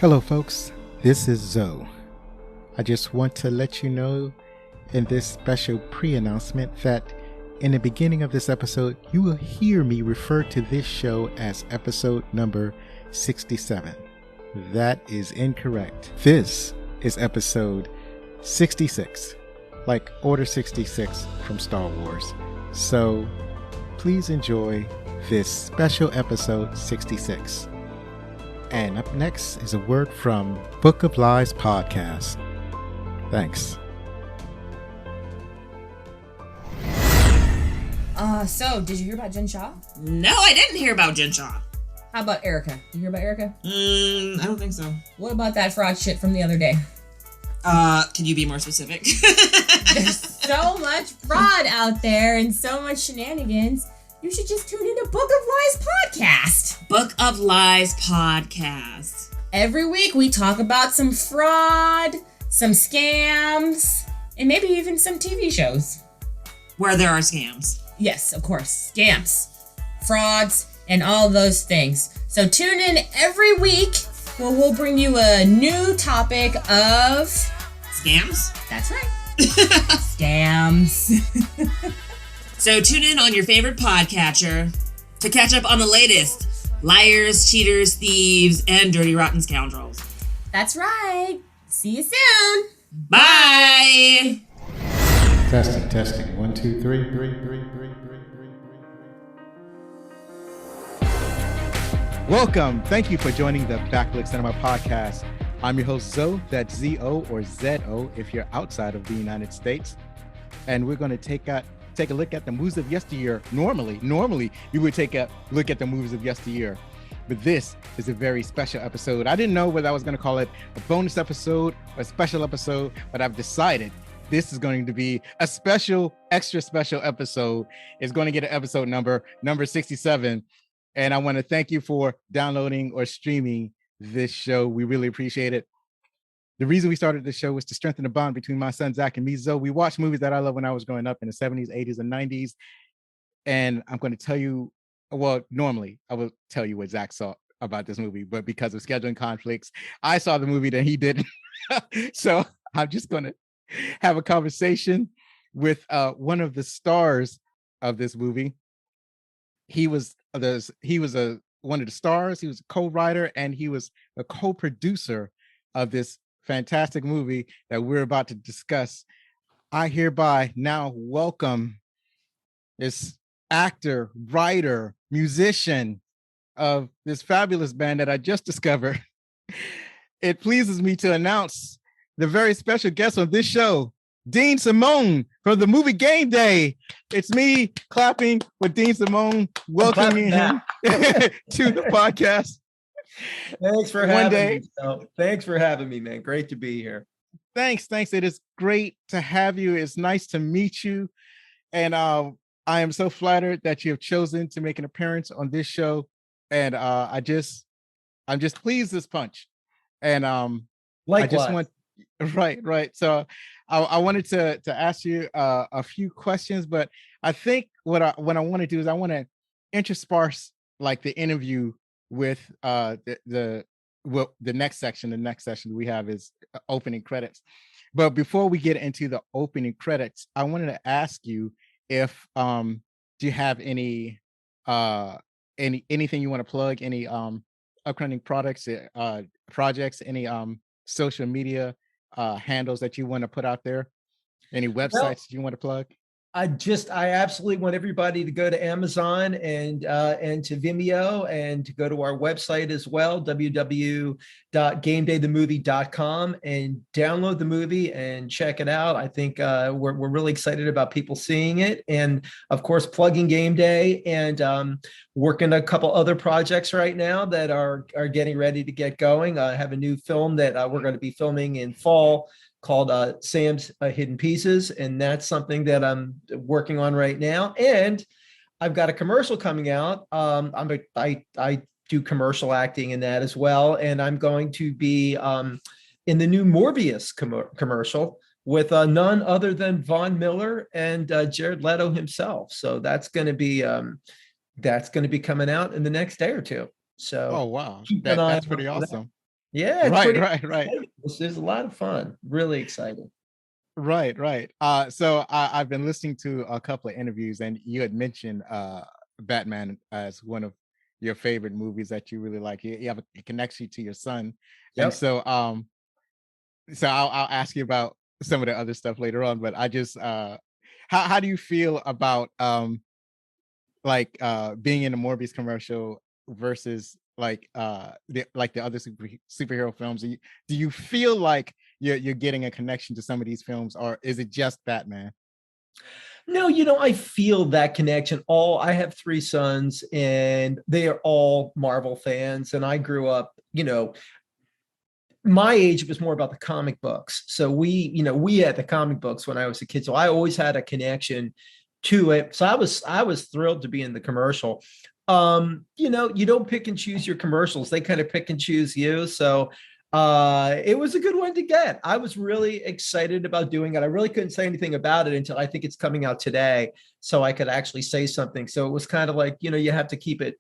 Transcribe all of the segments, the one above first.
Hello folks, this is Zoe. I just want to let you know in this special pre-announcement that in the beginning of this episode, you will hear me refer to this show as episode number 67. That is incorrect. This is episode 66, like Order 66 from Star Wars. So please enjoy this special episode 66. And up next is a word from Book of Lies podcast. Thanks. So did you hear about Jen Shaw? No, I didn't hear about Jen Shaw. How about Erica? You hear about Erica? I don't think so. What about that fraud shit from the other day? Can you be more specific? There's so much fraud out there and so much shenanigans. You should just tune in to Book of Lies podcast. Book of Lies podcast. Every week we talk about some fraud, some scams, and maybe even some TV shows. Where there are scams. Yes, of course. Scams, frauds, and all those things. So tune in every week where we'll bring you a new topic of... Scams? That's right. Scams. So tune in on your favorite podcatcher to catch up on the latest liars, cheaters, thieves, and dirty rotten scoundrels. That's right. See you soon. Bye! Testing. 1, 2, 3. Welcome. Thank you for joining the Backlit Cinema podcast. I'm your host, Zoe. That's Z-O or Z-O if you're outside of the United States. And we're going to take a look at the movies of yesteryear. Normally, you would take a look at the movies of yesteryear. But this is a very special episode. I didn't know whether I was going to call it a bonus episode or a special episode, but I've decided this is going to be a special, extra special episode. It's going to get an episode number 67. And I want to thank you for downloading or streaming this show. We really appreciate it. The reason we started this show was to strengthen the bond between my son, Zach, and me, Zoe. We watched movies that I loved when I was growing up in the 70s, 80s, and 90s. And I'm going to tell you, well, normally I will tell you what Zach saw about this movie, but because of scheduling conflicts, I saw the movie that he didn't. So I'm just going to have a conversation with one of the stars of this movie. He was one of the stars. He was a co-writer and he was a co-producer of this fantastic movie that we're about to discuss. I hereby now welcome this actor, writer, musician of this fabulous band that I just discovered. It pleases me to announce the very special guest on this show, Dean Simone from the movie Game Day. It's me clapping with Dean Simone, welcoming him to the podcast. Thanks for having me. So, thanks for having me, man. Great to be here. Thanks. It is great to have you. It's nice to meet you. And I am so flattered that you have chosen to make an appearance on this show. And I'm just pleased as punch. And likewise. Right. So I wanted to ask you a few questions, but I think what I want to do is I want to intersperse like the interview with the next section. The next session we have is opening credits. But before we get into the opening credits, I wanted to ask you if do you have any anything you want to plug, any upcoming products, projects, any social media handles that you want to put out there, any websites you want to plug? I absolutely want everybody to go to Amazon and to Vimeo and to go to our website as well, www.gamedaythemovie.com, and download the movie and check it out. I think we're really excited about people seeing it, and of course plugging Game Day, and working a couple other projects right now that are getting ready to get going. I have a new film that we're going to be filming in fall called Sam's Hidden Pieces, and that's something that I'm working on right now. And I've got a commercial coming out. I do commercial acting in that as well, and I'm going to be in the new Morbius commercial with none other than Von Miller and Jared Leto himself. So that's going to be coming out in the next day or two. So oh wow, that's pretty awesome. Yeah, it's Right, pretty right, right. exciting. There's a lot of fun. Really exciting. Right, right. So I've been listening to a couple of interviews, and you had mentioned Batman as one of your favorite movies that you really like. You have a connection to your son, and Yep. so I'll ask you about some of the other stuff later on. But I just how do you feel about being in a Morbius commercial versus the other superhero films? Do you feel like you're getting a connection to some of these films, or is it just Batman? No, I feel that connection. I have three sons, and they are all Marvel fans. And I grew up, my age was more about the comic books. So we had the comic books when I was a kid. So I always had a connection to it. So I was thrilled to be in the commercial. You don't pick and choose your commercials. They kind of pick and choose you. So it was a good one to get. I was really excited about doing it. I really couldn't say anything about it until I think it's coming out today. So I could actually say something. So it was kind of like, you have to keep it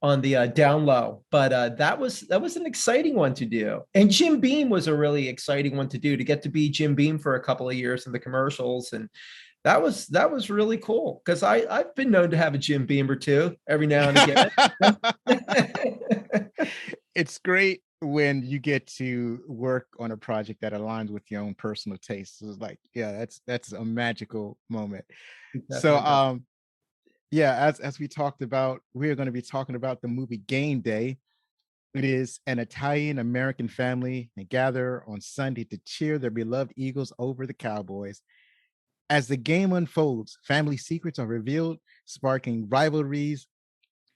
on the down low, but that was an exciting one to do. And Jim Beam was a really exciting one to do, to get to be Jim Beam for a couple of years in the commercials. And that was really cool, because I've been known to have a Jim Beam or two every now and again. It's great when you get to work on a project that aligns with your own personal tastes. It's like, yeah, that's a magical moment. So yeah, as we talked about, we're going to be talking about the movie Game Day. It is an Italian American family. They gather on Sunday to cheer their beloved Eagles over the Cowboys. As the game unfolds, family secrets are revealed, sparking rivalries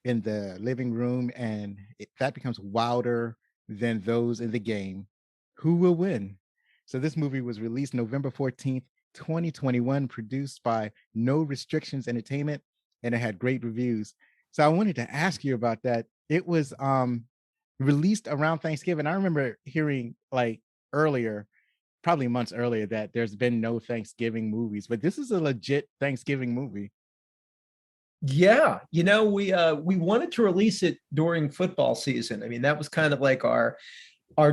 in the living room, and that becomes wilder than those in the game. Who will win? So this movie was released November 14th, 2021, produced by No Restrictions Entertainment, and it had great reviews. So I wanted to ask you about that. It was released around Thanksgiving. I remember hearing earlier, probably months earlier, that there's been no Thanksgiving movies, but this is a legit Thanksgiving movie. Yeah, we wanted to release it during football season. I mean, that was kind of like our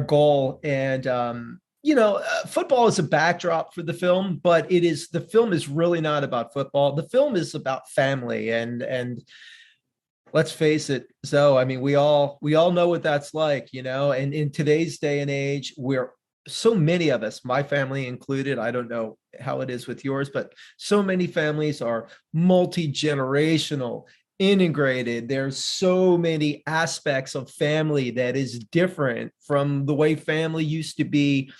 goal. And football is a backdrop for the film, but the film is really not about football. The film is about family, and let's face it. So, I mean, we all know what that's like, and in today's day and age, we're so many of us, my family included, I don't know how it is with yours, but so many families are multi-generational, integrated. There's so many aspects of family that is different from the way family used to be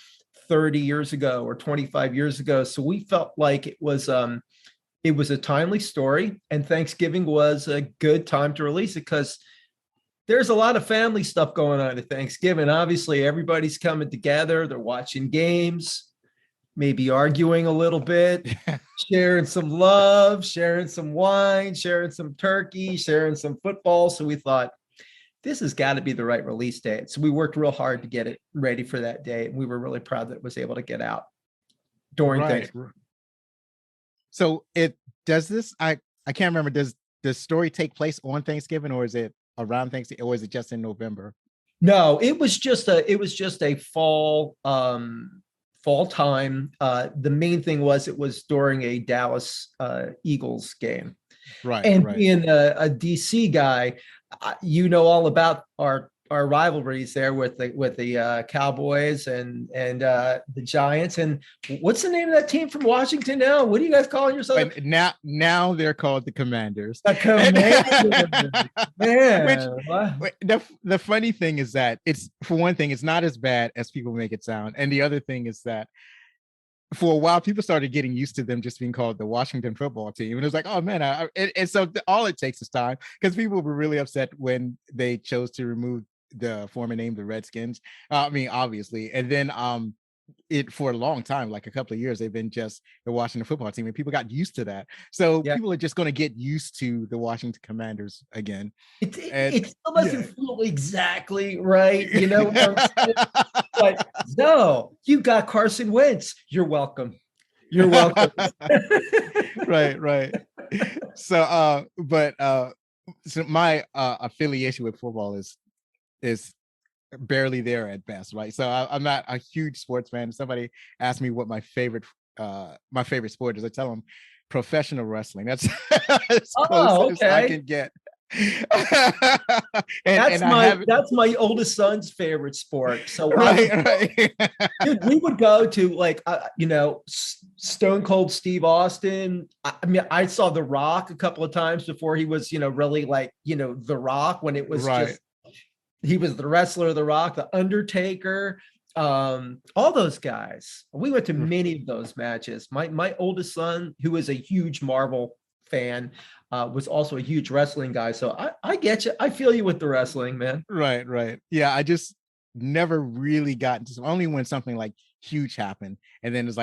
30 years ago or 25 years ago. So we felt like it was a timely story, and Thanksgiving was a good time to release it, because there's a lot of family stuff going on at Thanksgiving. Obviously, everybody's coming together. They're watching games, maybe arguing a little bit, sharing some love, sharing some wine, sharing some turkey, sharing some football. So we thought, this has got to be the right release date. So we worked real hard to get it ready for that day. And we were really proud that it was able to get out during Right. Thanksgiving. So it does this. I can't remember. Does the story take place on Thanksgiving, or is it around Thanksgiving, or is it just in November? No, it was just a fall time. The main thing was it was during a Dallas Eagles game. Right, And right. being a DC guy, you know all about our rivalries there with the Cowboys and the Giants. And what's the name of that team from Washington now? What do you guys calling yourselves? But now they're called the Commanders. The Commanders. Which Man, what? the funny thing is that, it's, for one thing, it's not as bad as people make it sound, and the other thing is that for a while people started getting used to them just being called the Washington football team, and it was like, oh man, and so all it takes is time, because people were really upset when they chose to remove the former name, the Redskins. I mean, obviously, and then it for a long time, like a couple of years, they've been just the Washington football team, and people got used to that. So Yeah. people are just going to get used to the Washington Commanders again. It And still doesn't feel exactly right, you know what I'm saying? But no, you got Carson Wentz. You're welcome. You're welcome. Right, right. So but so my affiliation with football is barely there at best, right? So I'm not a huge sports fan. If somebody asked me what my favorite sport is, I tell them professional wrestling. That's as close Oh, as I okay. can get. and I haven't. That's my oldest son's favorite sport. So Right. dude, we would go to like Stone Cold Steve Austin. I mean, I saw The Rock a couple of times before he was really like The Rock, when it was Right. just he was the wrestler, The Rock, The Undertaker, all those guys. We went to many of those matches. My oldest son, who is a huge Marvel fan, was also a huge wrestling guy. So I get you. I feel you with the wrestling, man. Right. Yeah, I just never really got into only when something like huge happened, and then it's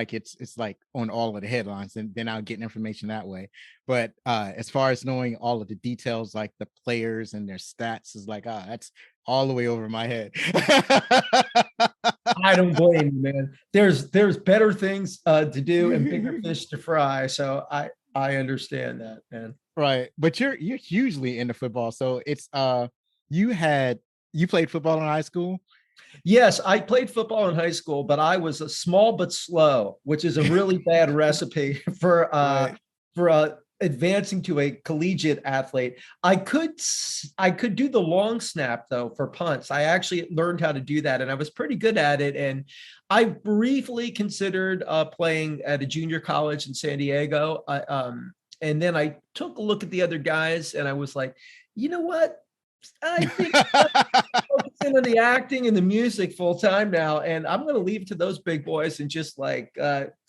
like on all of the headlines, and then I'll get information that way. But as far as knowing all of the details, like the players and their stats, is like, that's all the way over my head. I don't blame you, man. There's better things to do and bigger fish to fry. So I understand that, man. Right, but you're hugely into football, so it's you played football in high school. Yes, I played football in high school, but I was a small but slow, which is a really bad recipe for Right. advancing to a collegiate athlete. I could do the long snap though for punts. I actually learned how to do that, and I was pretty good at it. And I briefly considered playing at a junior college in San Diego. And then I took a look at the other guys, and I was like, you know what? I think focusing on the acting and the music full time now, and I'm going to leave it to those big boys and just like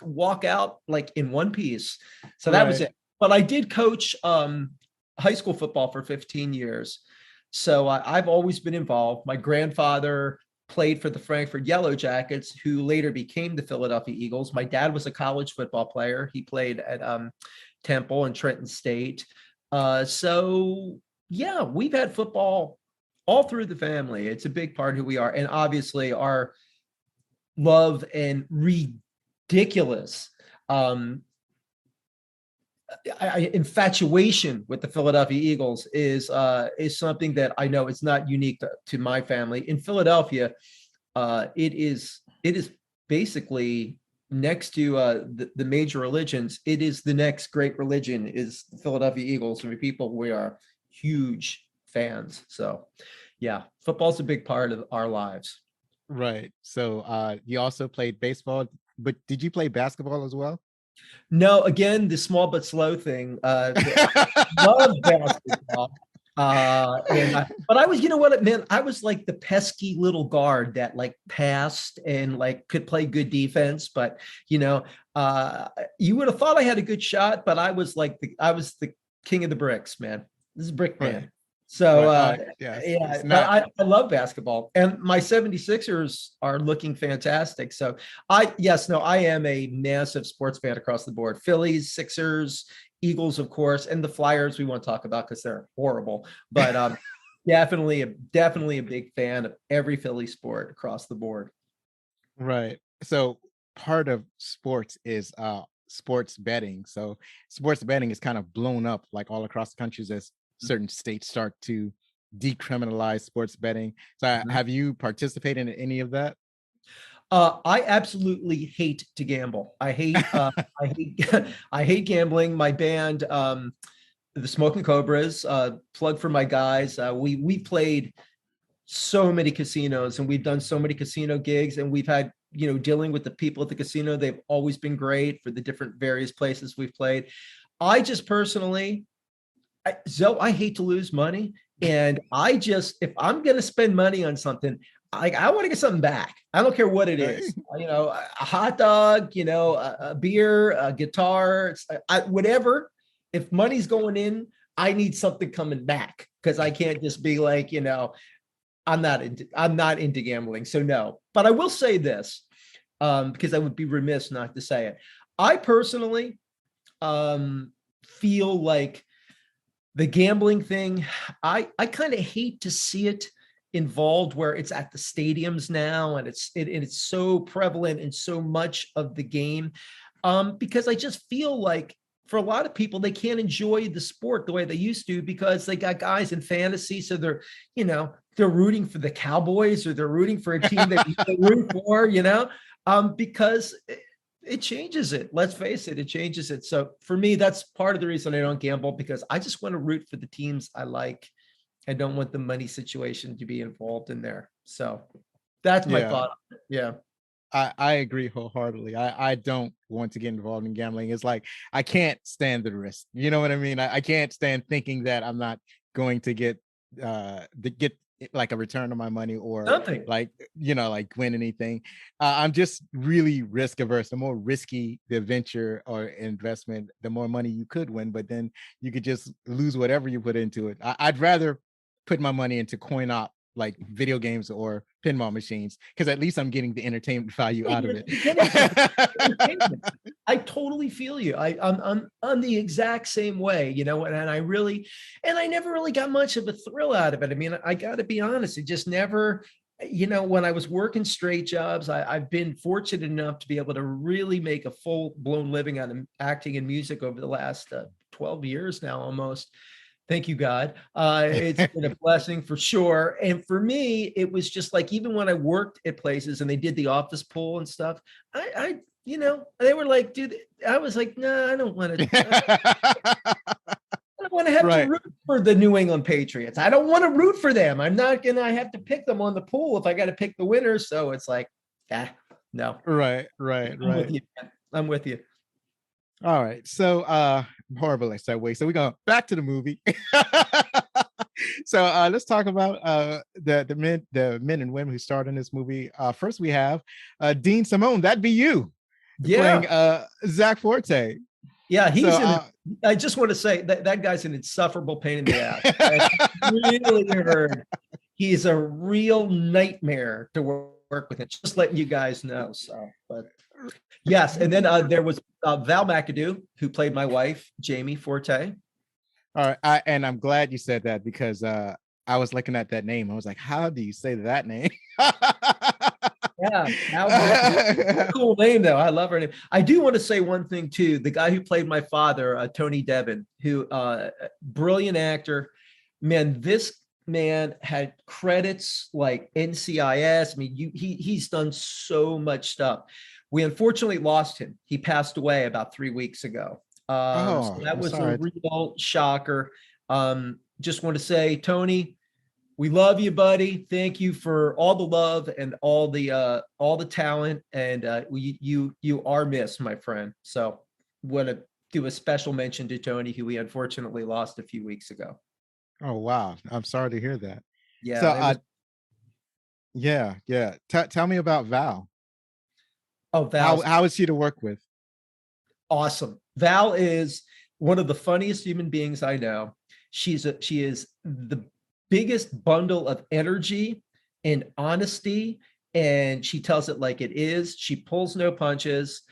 walk out like in one piece. So that was Right. it. But I did coach high school football for 15 years, so I've always been involved. My grandfather played for the Frankfurt Yellow Jackets, who later became the Philadelphia Eagles. My dad was a college football player. He played at Temple and Trenton State. So yeah, we've had football all through the family. It's a big part of who we are. And obviously our love and ridiculous infatuation with the Philadelphia Eagles is something that I know it's not unique to my family. In Philadelphia, it is basically next to the major religions. It is the next great religion is the Philadelphia Eagles. And people, we are huge fans. So yeah, football's a big part of our lives. Right. So you also played baseball, but did you play basketball as well? No, again, the small but slow thing. Love basketball. But I was, you know what, man, I was like the pesky little guard that like passed and like could play good defense. But you would have thought I had a good shot, but I was the king of the bricks, man. This is brick man. Right. So Yes, yeah, not. I love basketball, and my 76ers are looking fantastic. So I am a massive sports fan across the board. Phillies, Sixers, Eagles, of course, and the Flyers we won't talk about because they're horrible. But definitely a big fan of every Philly sport across the board. Right. So part of sports is sports betting. So sports betting is kind of blown up like all across the countries as certain states start to decriminalize sports betting. So have you participated in any of that? I absolutely hate to gamble. I hate I hate gambling. My band, the Smoking Cobras, plug for my guys. We played so many casinos, and we've done so many casino gigs, and we've had dealing with the people at the casino. They've always been great for the different various places we've played. I just personally, I hate to lose money. And if I'm going to spend money on something, I want to get something back. I don't care what it is, a hot dog, a beer, a guitar, whatever. If money's going in, I need something coming back, because I can't just be like, I'm not into gambling. So no, but I will say this, because I would be remiss not to say it. I personally feel like the gambling thing, I kind of hate to see it involved where it's at the stadiums now, and it's so prevalent in so much of the game, because I just feel like for a lot of people, they can't enjoy the sport the way they used to because they got guys in fantasy. So they're, they're rooting for the Cowboys or they're rooting for a team that they root for, because it changes it. Let's face it, it changes it. So for me, that's part of the reason I don't gamble, because I just want to root for the teams I like. I don't want the money situation to be involved in there. So that's my thought. Yeah. I agree wholeheartedly. I don't want to get involved in gambling. It's like I can't stand the risk. You know what I mean? I can't stand thinking that I'm not going to get like a return on my money or Something. like win anything. I'm just really risk averse. The more risky the venture or investment, the more money you could win, but then you could just lose whatever you put into it. I'd rather put my money into coin op, like video games or pinball machines, because at least I'm getting the entertainment value out of it. I totally feel you. I'm the exact same way, and I never really got much of a thrill out of it. I mean, I got to be honest, it just never, when I was working straight jobs, I've been fortunate enough to be able to really make a full blown living out of acting and music over the last 12 years now, almost. Thank you, God. It's been a blessing for sure. And for me, it was just like, even when I worked at places and they did the office pool and stuff, they were like, dude, I was like, no, I don't want to. I don't want to have to root for the New England Patriots. I don't want to root for them. I'm not going to have to pick them on the pool if I got to pick the winners. So it's like, no. Right. I'm with you. All right. So horrible segue. So we go back to the movie. So let's talk about the men and women who starred in this movie. First we have Dean Simone. That'd be you. Yeah. Playing Zach Forte. Yeah, I just want to say that guy's an insufferable pain in the ass. Really hurt. He's a real nightmare to work with. It. Just letting you guys know. So, but yes, and then there was Val McAdoo, who played my wife, Jamie Forte. All right, and I'm glad you said that, because I was looking at that name. I was like, how do you say that name? Yeah, cool name though. I love her name. I do want to say one thing too. The guy who played my father, Tony Devon, who brilliant actor. Man, this man had credits like NCIS. I mean, he's done so much stuff. We unfortunately lost him. He passed away about 3 weeks ago. So that was a real shocker. Just want to say, Tony, we love you, buddy. Thank you for all the love and all the talent. And you are missed, my friend. So want to do a special mention to Tony, who we unfortunately lost a few weeks ago. Oh, wow. I'm sorry to hear that. Yeah. So, yeah. Tell me about Val. Oh, Val. How is she to work with? Awesome. Val is one of the funniest human beings I know. She is the biggest bundle of energy and honesty, and she tells it like it is. She pulls no punches.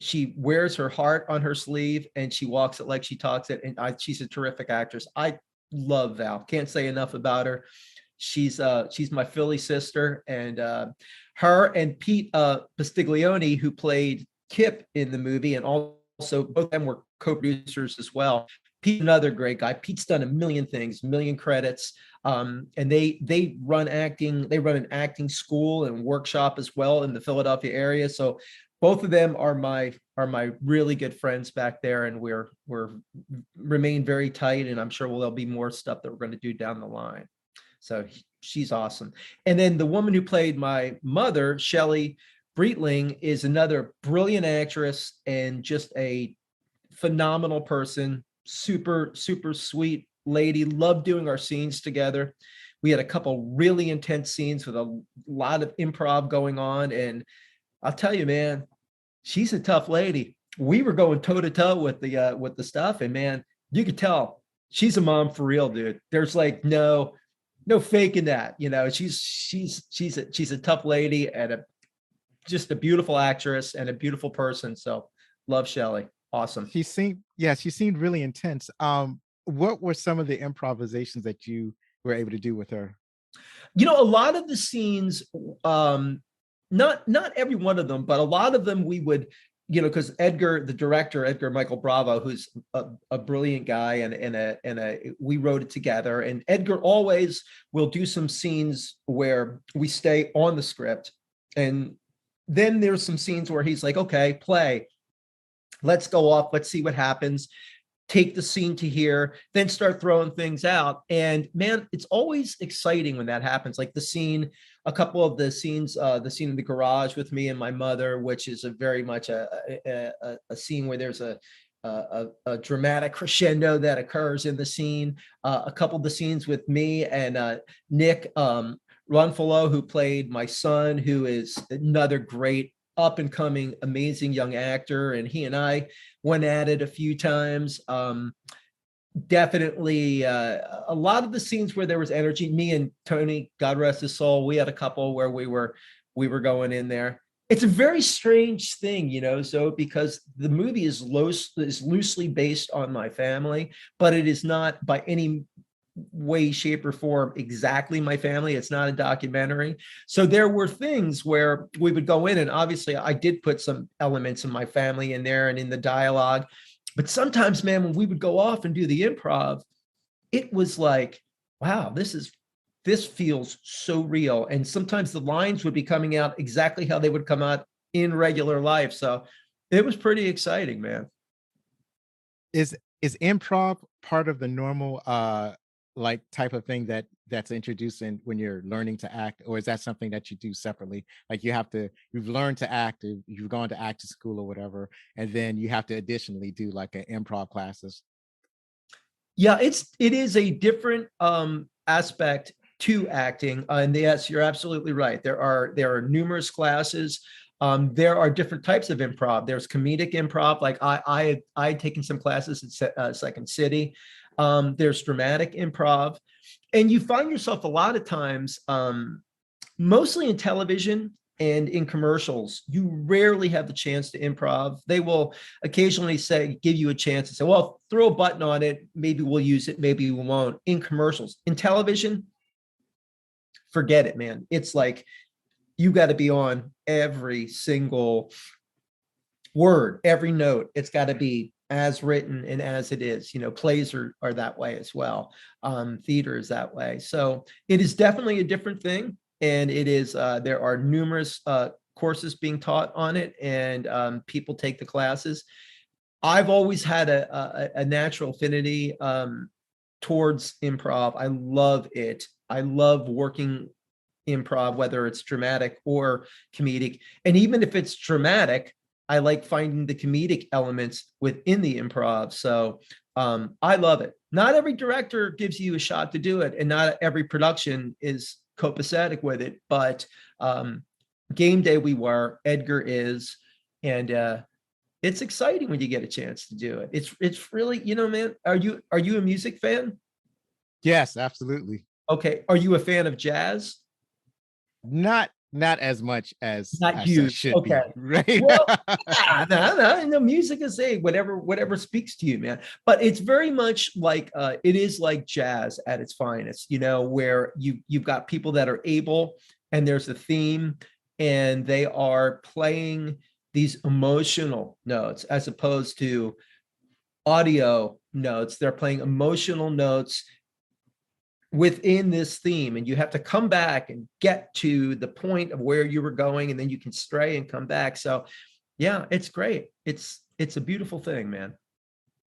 She wears her heart on her sleeve, and she walks it like she talks it. And she's a terrific actress. I love Val. Can't say enough about her. She's my Philly sister, and her and Pete Pastiglione, who played Kip in the movie, and also both of them were co-producers as well. Pete's another great guy. Pete's done a million things, million credits, and they run acting. They run an acting school and workshop as well in the Philadelphia area. So both of them are my really good friends back there, and we're remain very tight. And I'm sure there'll be more stuff that we're going to do down the line. So she's awesome. And then the woman who played my mother, Shelley Breitling, is another brilliant actress and just a phenomenal person. Super, super sweet lady. Loved doing our scenes together. We had a couple really intense scenes with a lot of improv going on. And I'll tell you, man, she's a tough lady. We were going toe to toe with the stuff, and man, you could tell she's a mom for real, dude. There's like no faking that. She's a tough lady and just a beautiful actress and a beautiful person. So love Shelley. Awesome. She seemed really intense. What were some of the improvisations that you were able to do with her? A lot of the scenes, not every one of them, but a lot of them we would because Edgar, the director, Edgar Michael Bravo, who's a brilliant guy, and we wrote it together. And Edgar always will do some scenes where we stay on the script, and then there's some scenes where he's like, okay, play, let's go off, let's see what happens, take the scene to here, then start throwing things out. And man, it's always exciting when that happens. Like a couple of the scenes, the scene in the garage with me and my mother, which is a very much a scene where there's a dramatic crescendo that occurs in the scene. A couple of the scenes with me and Nick Runfalo, who played my son, who is another great up and coming, amazing young actor. And he and I went at it a few times. Definitely a lot of the scenes where there was energy, me and Tony, God rest his soul, we had a couple where we were going in there. It's a very strange thing, so because the movie is loosely based on my family, but it is not by any way, shape, or form exactly my family. It's not a documentary. So there were things where we would go in, and obviously I did put some elements of my family in there and in the dialogue. But sometimes, man, when we would go off and do the improv, it was like, wow, this feels so real. And sometimes the lines would be coming out exactly how they would come out in regular life. So it was pretty exciting, man. Is improv part of the normal like type of thing that's introduced in when you're learning to act, or is that something that you do separately? Like you've learned to act, or you've gone to acting school or whatever, and then you have to additionally do like an improv classes? Yeah, it is a different aspect to acting. And yes, you're absolutely right. There are numerous classes. There are different types of improv. There's comedic improv. Like I had taken some classes at Second City. There's dramatic improv, and you find yourself a lot of times, mostly in television and in commercials, you rarely have the chance to improv. They will occasionally give you a chance to say, well, throw a button on it. Maybe we'll use it. Maybe we won't. In commercials, in television, forget it, man. It's like, you got to be on every single word, every note. It's got to be as written and as it is. Plays are that way as well. Theater is that way. So it is definitely a different thing. And it is, there are numerous courses being taught on it, and people take the classes. I've always had a natural affinity towards improv. I love it. I love working improv, whether it's dramatic or comedic. And even if it's dramatic, I like finding the comedic elements within the improv. So I love it. Not every director gives you a shot to do it, and not every production is copacetic with it. But Game Day Edgar is, and it's exciting when you get a chance to do it. It's really, man. Are you a music fan? Yes, absolutely. Okay. Are you a fan of jazz? Not as much as Not I huge. should Okay. be, right? Well, no, music is whatever speaks to you, man. But it's very much like it is like jazz at its finest, where you've got people that are able, and there's a theme, and they are playing these emotional notes as opposed to audio notes. They're playing emotional notes within this theme, and you have to come back and get to the point of where you were going, and then you can stray and come back. So yeah, it's great. It's a beautiful thing, man.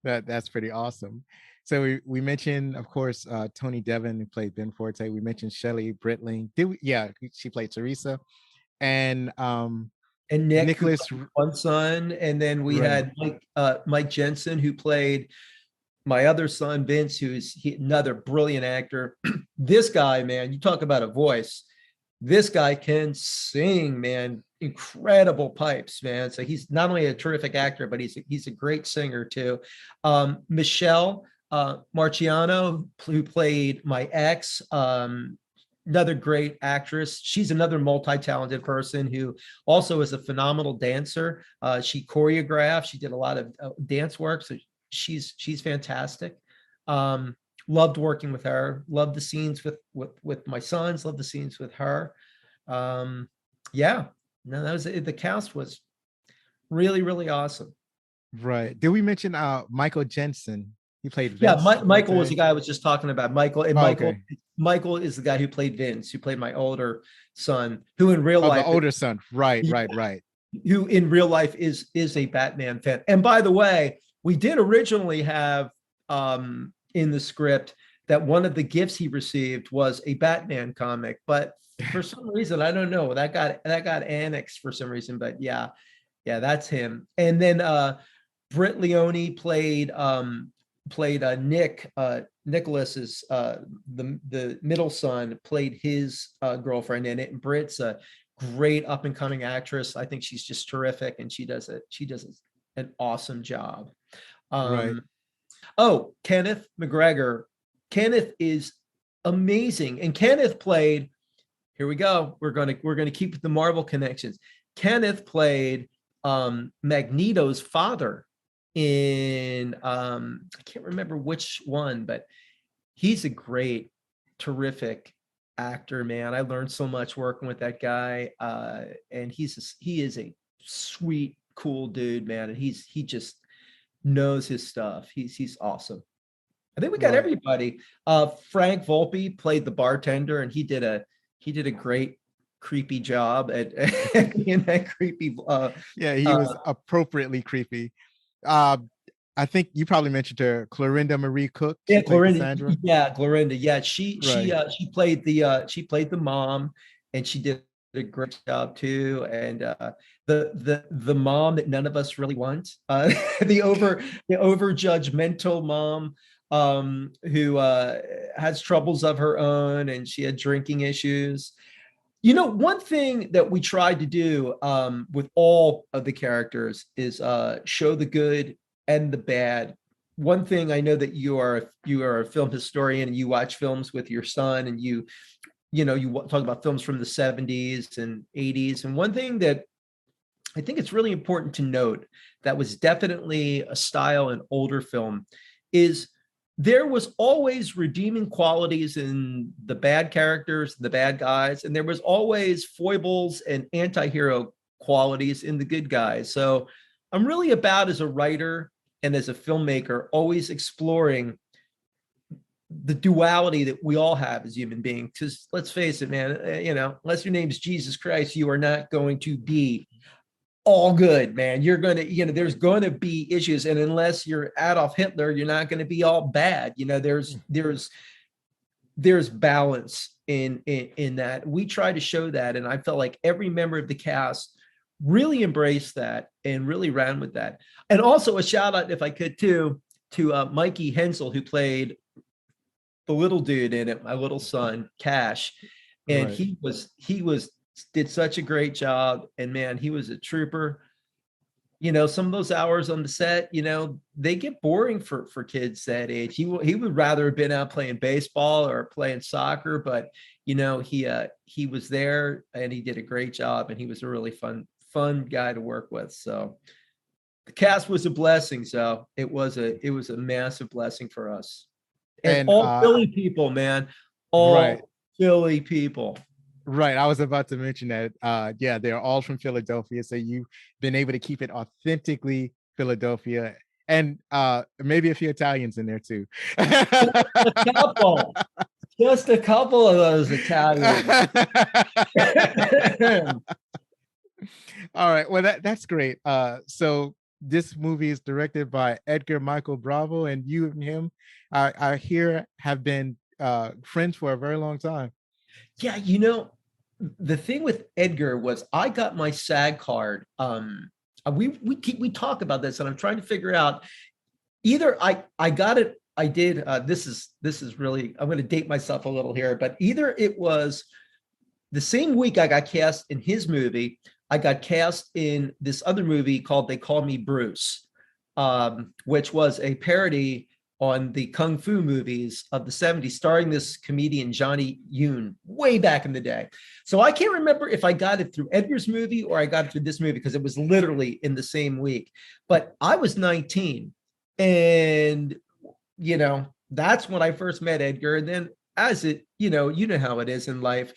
That's pretty awesome. So we mentioned, of course, Tony Devon, who played Ben Forte. We mentioned Shelley Britling. She played Teresa, and Nick, Nicholas, one son, and then we had Mike Jensen, who played my other son, Vince, who's another brilliant actor. This guy, man, you talk about a voice. This guy can sing, man. Incredible pipes, man. So he's not only a terrific actor, but he's a great singer too. Michelle Marciano, who played my ex, another great actress. She's another multi-talented person who also is a phenomenal dancer. She choreographed. She did a lot of dance work. So she's fantastic. Loved working with her. Loved the scenes with my sons. Loved the scenes with her. Yeah, no, that was the cast was Really, really awesome. Right. Did we mention Michael Jensen? He played Yeah, Vince. Michael was the guy I was just talking about. Michael and Oh, Michael. okay. Michael is the guy who played Vince, who played my older son, who in real Oh, the life, older son. Right, right, right. who in real life is a Batman fan. And by the way, we did originally have in the script that one of the gifts he received was a Batman comic, but for some reason I don't know, that got annexed for some reason. But yeah, that's him. And then Britt Leone played Nick Nicholas's the middle son played his girlfriend in it, and Britt's a great up and coming actress. I think she's just terrific, and she does an awesome job. Right. Oh, Kenneth McGregor. Kenneth is amazing, and Kenneth played. Here we go. We're gonna keep with the Marvel connections. Kenneth played Magneto's father in I can't remember which one, but he's a great, terrific actor, man. I learned so much working with that guy. And he is a sweet, cool dude, man. And he just knows his stuff. He's awesome. I think we got everybody. Frank Volpe played the bartender, and he did a great creepy job at being that creepy. Yeah, he was appropriately creepy. I think you probably mentioned her, Clorinda Marie Cook. Yeah, Clorinda. Cassandra. Yeah, Clorinda. Yeah, she played the mom, and she did a great job too. And the mom that none of us really want, the over judgmental mom, who has troubles of her own, and she had drinking issues. You know, one thing that we tried to do with all of the characters is show the good and the bad. One thing I know that you are a film historian, and you watch films with your son, and you talk about films from the 70s and 80s. And one thing that I think it's really important to note that was definitely a style in older film is there was always redeeming qualities in the bad characters, the bad guys, and there was always foibles and anti-hero qualities in the good guys. So I'm really about, as a writer and as a filmmaker, always exploring the duality that we all have as human beings. Because let's face it, man, unless your name is Jesus Christ, you are not going to be all good, man. You're going to, there's going to be issues. And unless you're Adolf Hitler, you're not going to be all bad. There's balance in that. We try to show that. And I felt like every member of the cast really embraced that and really ran with that. And also a shout out, if I could too, to Mikey Hensel, who played the little dude in it, my little son, Cash. And he did such a great job, and man, he was a trooper. Some of those hours on the set, they get boring for kids that age. He would rather have been out playing baseball or playing soccer, but he was there, and he did a great job, and he was a really fun guy to work with. So the cast was a blessing. So it was a massive blessing for us, and all Philly people, man, all Philly people. Right. I was about to mention that. Yeah, they're all from Philadelphia. So you've been able to keep it authentically Philadelphia, and maybe a few Italians in there too. Just a couple of those Italians. All right. Well, that's great. So this movie is directed by Edgar Michael Bravo, and you and him, I hear, have been friends for a very long time. Yeah, the thing with Edgar was I got my SAG card. We talk about this, and I'm trying to figure out, either I got it. I did. This is really, I'm going to date myself a little here, but either it was the same week I got cast in his movie, I got cast in this other movie called They Call Me Bruce, which was a parody on the Kung Fu movies of the 70s, starring this comedian, Johnny Yoon, way back in the day. So I can't remember if I got it through Edgar's movie or I got it through this movie, because it was literally in the same week. But I was 19, and, that's when I first met Edgar. And then as it, you know how it is in life,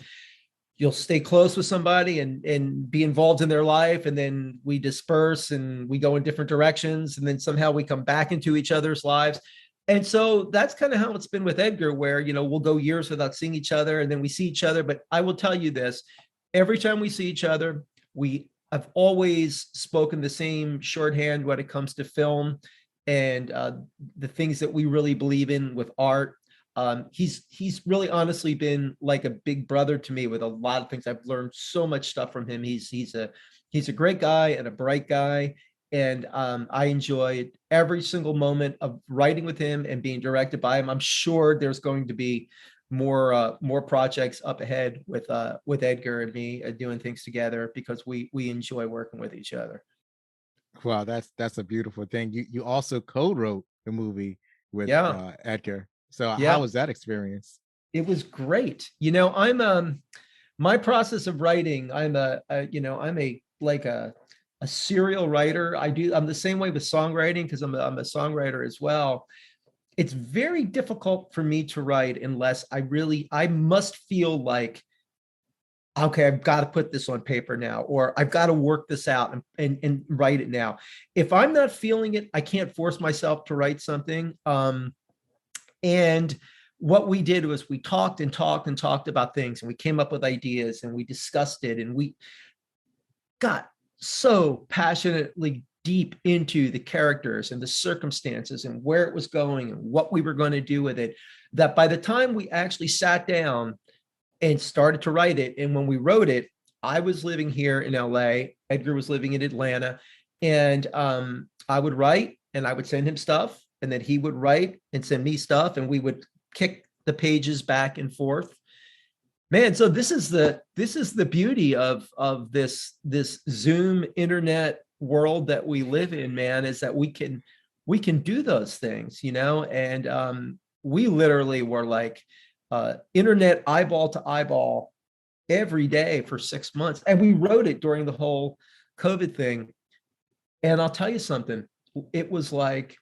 you'll stay close with somebody and be involved in their life, and then we disperse and we go in different directions, and then somehow we come back into each other's lives. And so that's kind of how it's been with Edgar, where, you know, we'll go years without seeing each other, and then we see each other. But I will tell you this, every time we see each other, I've always spoken the same shorthand when it comes to film and the things that we really believe in with art. He's really honestly been like a big brother to me with a lot of things. I've learned so much stuff from him. He's a great guy and a bright guy. And I enjoyed every single moment of writing with him and being directed by him. I'm sure there's going to be more projects up ahead with Edgar and me doing things together, because we enjoy working with each other. Wow, that's a beautiful thing. You also co-wrote the movie with Yeah. Edgar. So how Yeah, was that experience? it was great. You know, I'm my process of writing, I'm a like a serial writer. I'm the same way with songwriting, because I'm a songwriter as well. It's very difficult for me to write unless I must feel like, okay, I've got to put this on paper now, or I've got to work this out and write it now. If I'm not feeling it, I can't force myself to write something. And what we did was we talked and talked and talked about things, and we came up with ideas, and we discussed it, and we got so passionately deep into the characters and the circumstances and where it was going and what we were going to do with it, that by the time we actually sat down and started to write it, and when we wrote it, I was living here in LA, Edgar was living in Atlanta, and I would write and I would send him stuff, and then he would write and send me stuff, and we would kick the pages back and forth. Man, so this is the beauty of this Zoom internet world that we live in, man, is that we can do those things, you know. And we literally were like internet eyeball to eyeball every day for 6 months, and we wrote it during the whole COVID thing. And I'll tell you something, it was like,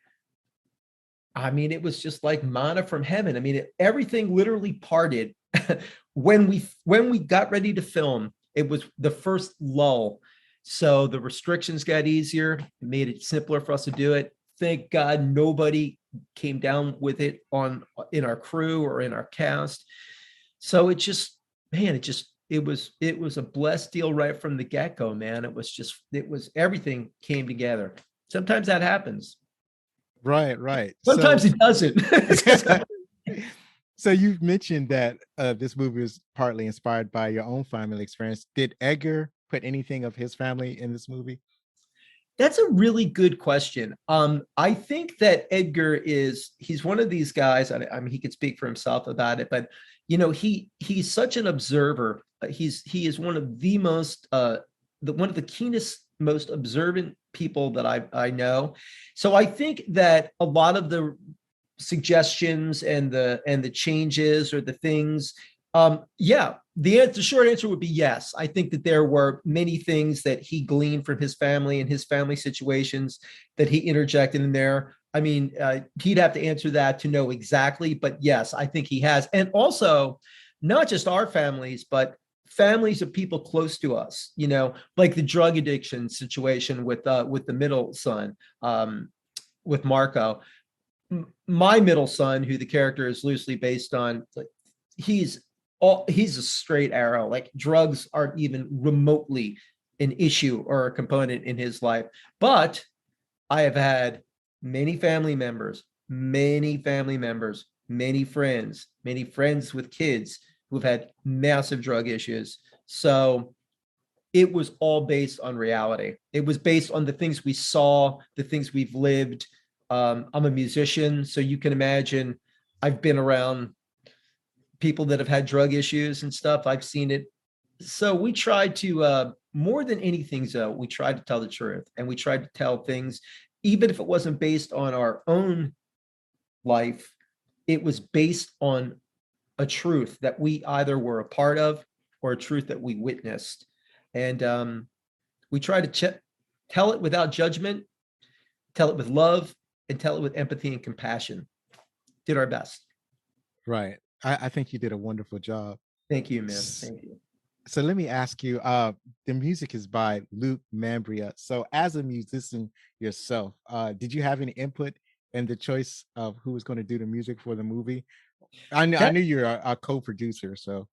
I mean, it was just like manna from heaven. I mean, everything literally parted when we got ready to film. It was the first lull, so the restrictions got easier. It made it simpler for us to do it. Thank God nobody came down with it in our crew or in our cast. So it just, man, it was a blessed deal right from the get-go, man. It was everything came together. Sometimes that happens. Right. Sometimes it doesn't. So you've mentioned that this movie was partly inspired by your own family experience. Did Edgar put anything of his family in this movie? That's a really good question. I think that Edgar he's one of these guys. I mean, he could speak for himself about it, but you know, he's such an observer. He is one of the most one of the keenest, most observant people that I know. So I think that a lot of the suggestions and the changes or the things, yeah, the short answer would be yes. I think that there were many things that he gleaned from his family and his family situations that he interjected in there. I mean, he'd have to answer that to know exactly, but yes, I think he has. And also, not just our families, but families of people close to us, you know, like the drug addiction situation with the middle son, with Marco. My middle son, who the character is loosely based on, he's a straight arrow. Like, drugs aren't even remotely an issue or a component in his life. But I have had many family members, many friends with kids who've had massive drug issues. So it was all based on reality. It was based on the things we saw, the things we've lived. I'm a musician, so you can imagine I've been around people that have had drug issues and stuff. I've seen it. So we tried to, more than anything, though, we tried to tell the truth, and we tried to tell things, even if it wasn't based on our own life, it was based on a truth that we either were a part of or a truth that we witnessed. And we tried to tell it without judgment, tell it with love, and tell it with empathy and compassion. Did our best. Right. I think you did a wonderful job. Thank you, man. Thank you. So let me ask you, the music is by Luke Mambria. So as a musician yourself, did you have any input in the choice of who was going to do the music for the movie? I That knew you're a co-producer, so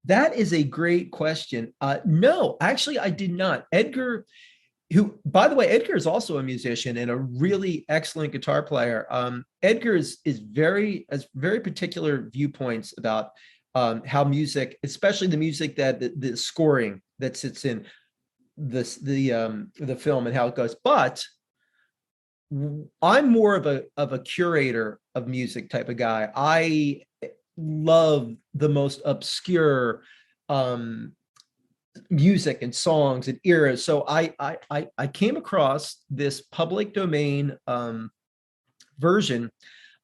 that is a great question. No, actually, I did not. Edgar, who, by the way, Edgar is also a musician and a really excellent guitar player. Edgar is very has very particular viewpoints about how music, especially the music that the scoring that sits in the film and how it goes. But I'm more of a curator of music type of guy. I love the most obscure music and songs and eras. So I came across this public domain version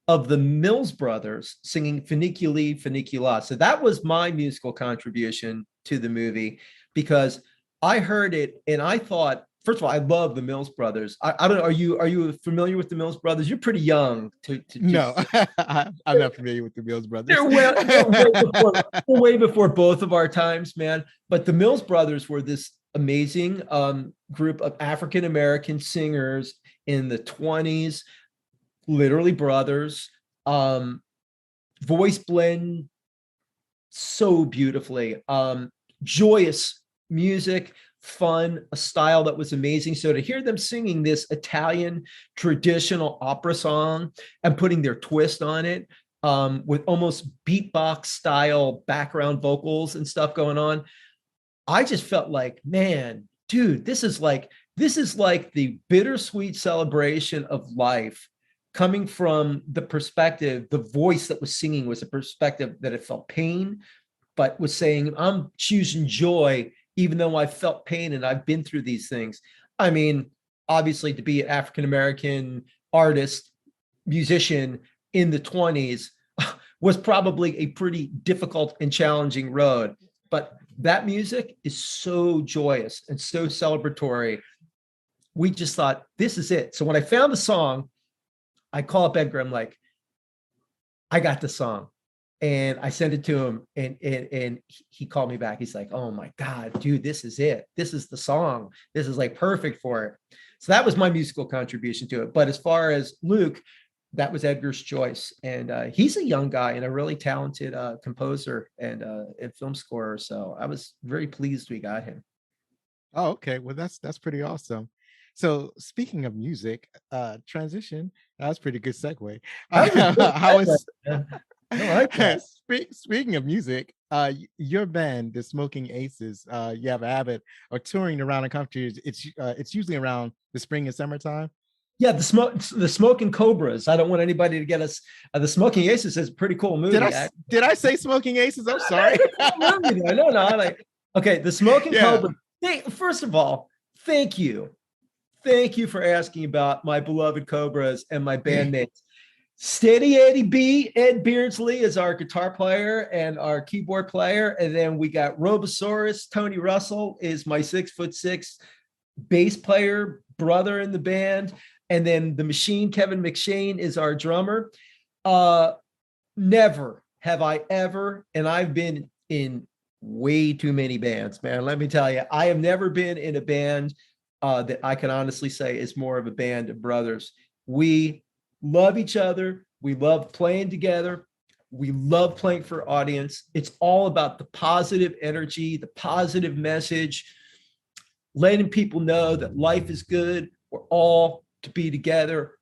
of the Mills Brothers singing Funiculi Funicula. So that was my musical contribution to the movie, because I heard it and I thought, first of all, I love the Mills Brothers. I don't know, are you familiar with the Mills Brothers? You're pretty young to no, I'm not familiar with the Mills Brothers. they're way before both of our times, man. But the Mills Brothers were this amazing group of African American singers in the 20s, literally brothers. Voice blend so beautifully. Joyous music, fun, a style that was amazing. So to hear them singing this Italian traditional opera song and putting their twist on it, with almost beatbox style background vocals and stuff going on, I just felt like, man, dude, this is like the bittersweet celebration of life, coming from the perspective, the voice that was singing was a perspective that it felt pain, but was saying, I'm choosing joy, even though I felt pain and I've been through these things. I mean, obviously, to be an African-American artist, musician in the 20s was probably a pretty difficult and challenging road. But that music is so joyous and so celebratory. We just thought, this is it. So when I found the song, I call up Edgar. I'm like, I got the song. And I sent it to him, and he called me back. He's like, oh my God, dude, this is it. This is the song. This is like perfect for it. So that was my musical contribution to it. But as far as Luke, that was Edgar's choice. And he's a young guy and a really talented composer and film scorer. So I was very pleased we got him. Oh, okay. Well, that's pretty awesome. So speaking of music, transition, that was a pretty good segue. How is I like that. speaking of music, your band, the Smoking Aces, you have a habit of touring around the country. It's usually around the spring and summertime. Yeah, the Smoking Cobras. I don't want anybody to get us. The Smoking Aces is a pretty cool movie. Did I say Smoking Aces? I'm sorry. No. Okay, the Smoking Cobras. Hey, first of all, thank you for asking about my beloved Cobras and my bandmates. Steady Eddie B, Ed Beardsley is our guitar player and our keyboard player. And then we got Robosaurus. Tony Russell is my 6'6" bass player, brother in the band. And then the Machine, Kevin McShane, is our drummer. Never have I ever, and I've been in way too many bands, man. Let me tell you, I have never been in a band that I can honestly say is more of a band of brothers. We love each other. We love playing together. We love playing for audience. It's all about the positive energy, the positive message, letting people know that life is good. We're all to be together.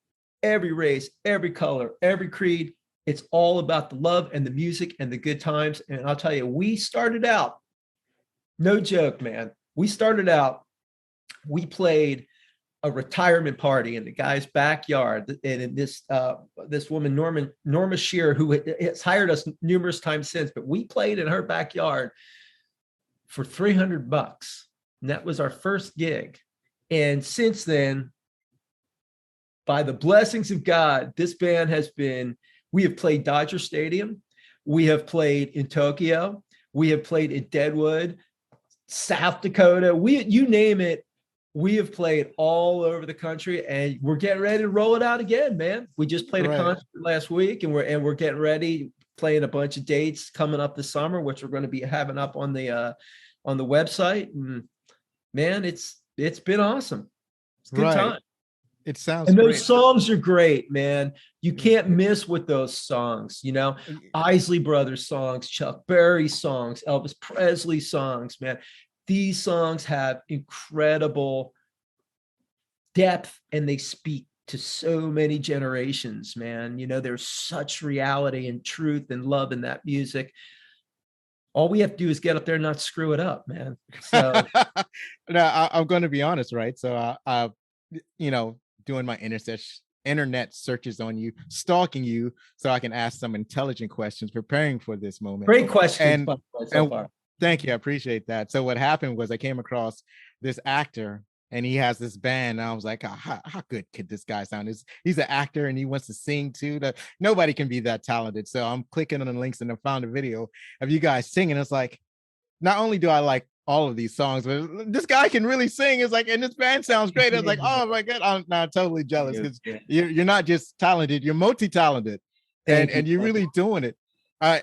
Every race, every color, every creed. It's all about the love and the music and the good times. And I'll tell you, we started out, no joke, man. We played a retirement party in the guy's backyard, and in this woman Norma Shear, who has hired us numerous times since, but we played in her backyard for $300, and that was our first gig. And since then, by the blessings of God, this band we have played Dodger Stadium, we have played in Tokyo, we have played in Deadwood, South Dakota, you name it. We have played all over the country, and we're getting ready to roll it out again, man. We just played a concert last week, and we're getting ready, playing a bunch of dates coming up this summer, which we're going to be having up on the on the website. And man, it's been awesome. It's a good Right. time. It sounds And great. those songs are great, man. You can't miss with those songs, you know. Isley Brothers songs, Chuck Berry songs, Elvis Presley songs, man. These songs have incredible depth and they speak to so many generations, man. You know, there's such reality and truth and love in that music. All we have to do is get up there and not screw it up, man. So Now, I'm going to be honest, right? So, you know, doing my internet searches on you, stalking you, so I can ask some intelligent questions, preparing for this moment. great questions, And, by the way, so and far. thank you, I appreciate that. So what happened was I came across this actor, and he has this band. And I was like, how good could this guy sound? He's an actor, and he wants to sing too. Nobody can be that talented. So I'm clicking on the links, and I found a video of you guys singing. It's like, not only do I like all of these songs, but this guy can really sing. It's like, and this band sounds great. I was like, oh my God, I'm now totally jealous because you're not just talented, you're multi-talented, and you're really doing it.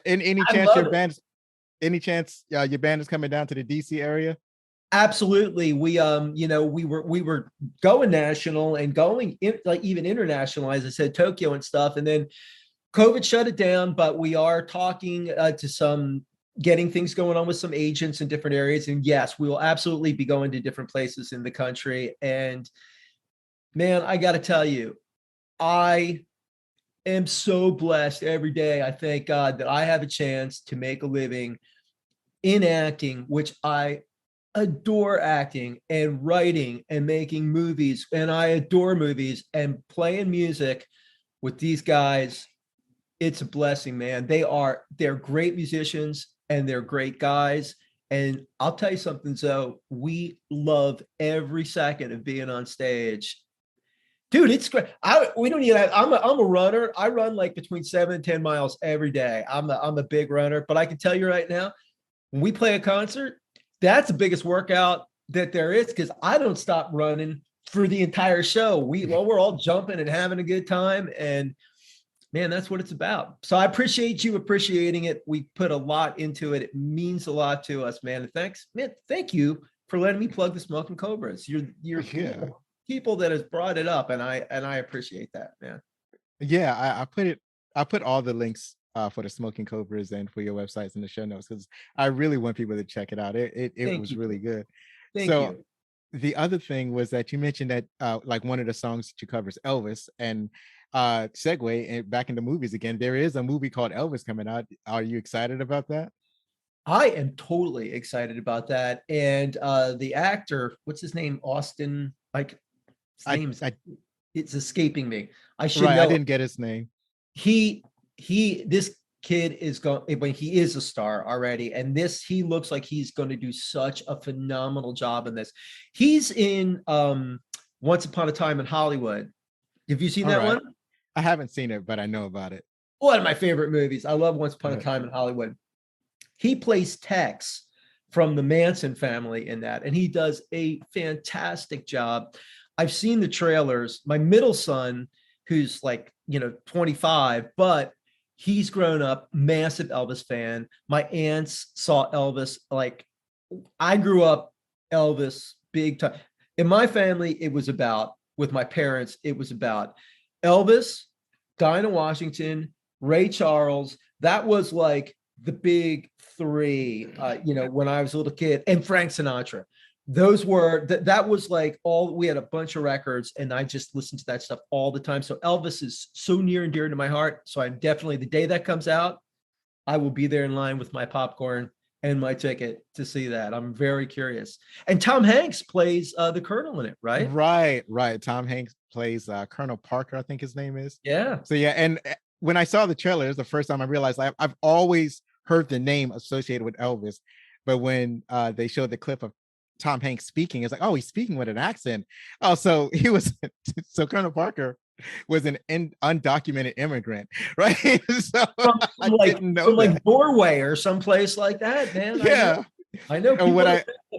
Any chance your band is coming down to the DC area? Absolutely. We you know, we were going national and going like even international, as I said, Tokyo and stuff, and then COVID shut it down. But we are talking to some, getting things going on with some agents in different areas. And yes, we will absolutely be going to different places in the country. And man, I got to tell you, I am so blessed every day. I thank God that I have a chance to make a living in acting, which I adore acting and writing and making movies. And I adore movies and playing music with these guys. It's a blessing, man. They're great musicians and they're great guys. And I'll tell you something, Zoe, we love every second of being on stage. Dude, it's great. We don't need that. I'm a runner. I run like between 7 and 10 miles every day. I'm a big runner, but I can tell you right now, when we play a concert, that's the biggest workout that there is, because I don't stop running for the entire show. We're all jumping and having a good time. And man, that's what it's about. So I appreciate you appreciating it. We put a lot into it. It means a lot to us, man. And thanks, man. Thank you for letting me plug the Smoking Cobras. You're people that has brought it up, and I appreciate that, man. Yeah, I put all the links for the Smoking Cobras and for your websites in the show notes, because I really want people to check it out. It was really good. Thank you. The other thing was that you mentioned that like one of the songs that you cover is Elvis, and segue and back into movies again. There is a movie called Elvis coming out. Are you excited about that? I am totally excited about that. And the actor, what's his name? Austin, like his name's it's escaping me. I should know. I didn't get his name. This kid is going, when he is a star already, and he looks like he's going to do such a phenomenal job in this. He's in Once Upon a Time in Hollywood. Have you seen that one? I haven't seen it, but I know about it. One of my favorite movies. I love Once Upon a Time in Hollywood. He plays Tex from the Manson family in that, and he does a fantastic job. I've seen the trailers. My middle son, who's like, 25, but he's grown up, massive Elvis fan. My aunts saw Elvis. Like, I grew up Elvis big time. In my family, with my parents, it was about Elvis, Dinah Washington, Ray Charles. That was like the big three, when I was a little kid, and Frank Sinatra. Those were, that was like we had a bunch of records, and I just listened to that stuff all the time. So Elvis is so near and dear to my heart. So I'm definitely, the day that comes out, I will be there in line with my popcorn and my ticket to see that. I'm very curious. And Tom Hanks plays the Colonel in it, right? Right. Tom Hanks plays Colonel Parker, I think his name is. Yeah. So yeah, and when I saw the trailer, it was the first time I realized I've always heard the name associated with Elvis, but when they showed the clip of Tom Hanks speaking, it's like, oh, he's speaking with an accent. Oh, so he was, so Colonel Parker was an undocumented immigrant, right? So I didn't know like Norway or someplace like that, man. Yeah. I know people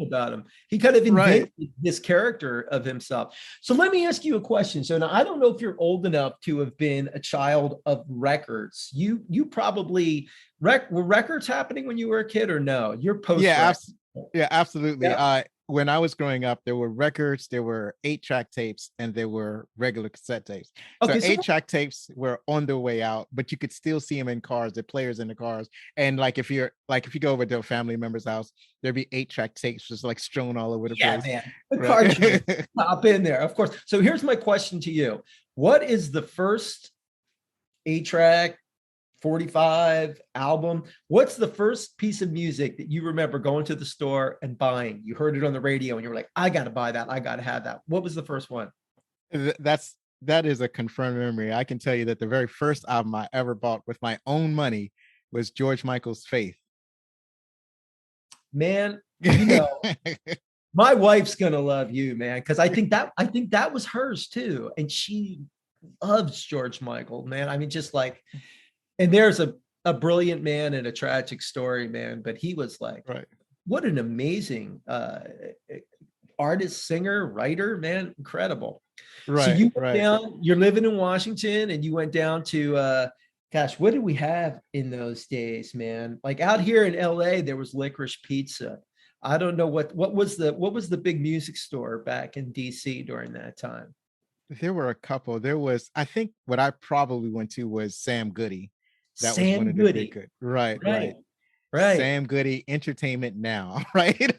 about him. He kind of invented this character of himself. So let me ask you a question. So now I don't know if you're old enough to have been a child of records. You probably were records happening when you were a kid, or no? You're post. Yeah, Yeah, absolutely. Yeah. When I was growing up, there were records, there were 8-track tapes, and there were regular cassette tapes. So Okay, so 8-track tapes were on their way out, but you could still see them in cars, the players in the cars. And like if you go over to a family member's house, there'd be 8-track tapes just like strewn all over the yeah, place. man, the cartridges Right. pop in there, of course. So here's my question to you: what is the first 8-track 45 album? What's the first piece of music that you remember going to the store and buying? You heard it on the radio and you were like, I got to buy that. I got to have that. What was the first one? That is a confirmed memory. I can tell you that the very first album I ever bought with my own money was George Michael's Faith. Man, you know, my wife's going to love you, man, because I think that was hers too. And she loves George Michael, man. I mean, just like, and there's a brilliant man and a tragic story, man. But he was like, Right. what an amazing artist, singer, writer, man. Incredible. So you Right. went Right. down, you're living in Washington and you went down to gosh, what did we have in those days, man? Like out here in LA, there was Licorice Pizza. I don't know what was the big music store back in DC during that time. There were a couple. There was, I think what I probably went to was Sam Goody. That was one Sam of the big Goody. good. Right, Right. right. Right. Sam Goody, Entertainment Now, right?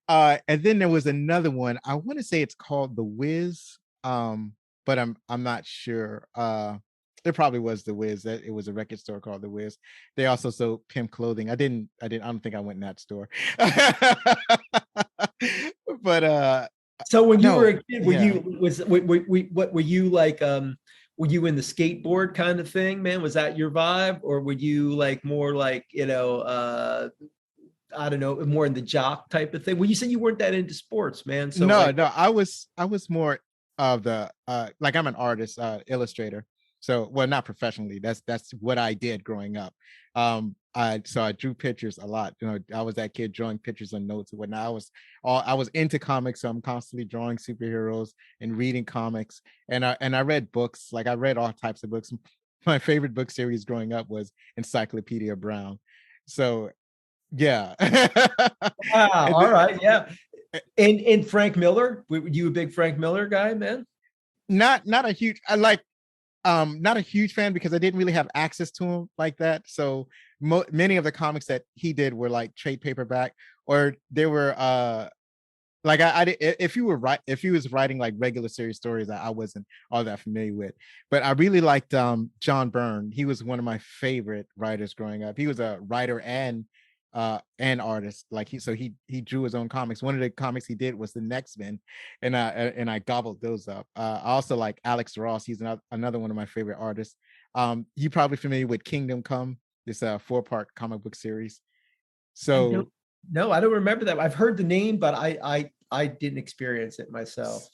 And then there was another one. I want to say it's called The Wiz, but I'm not sure. There probably was The Wiz. That it was a record store called The Wiz. They also sold pimp clothing. I don't think I went in that store. But So when you were no, a kid, were yeah. you was what were you like were you in the skateboard kind of thing, man? Was that your vibe? Or were you like more like, I don't know, more in the jock type of thing? Well, you said you weren't that into sports, man. So No, like, no, I was more of the like I'm an artist, illustrator. So well, not professionally. That's what I did growing up. I drew pictures a lot. You know, I was that kid drawing pictures and notes and whatnot. I was into comics, so I'm constantly drawing superheroes and reading comics. And I read books, like I read all types of books. My favorite book series growing up was Encyclopedia Brown. So yeah. wow, And all then, right, yeah. And Frank Miller, were you a big Frank Miller guy, man? not a huge I like not a huge fan because I didn't really have access to him like that. So many of the comics that he did were like trade paperback, or they were like if you were right if he was writing like regular series stories that I wasn't all that familiar with. But I really liked John Byrne. He was one of my favorite writers growing up. He was a writer and artist. Like he drew his own comics. One of the comics he did was the Next Men, and I gobbled those up. I also like Alex Ross. He's another one of my favorite artists. You probably familiar with Kingdom Come, this 4-part comic book series. I don't So No, I don't remember that. I've heard the name, but I didn't experience it myself.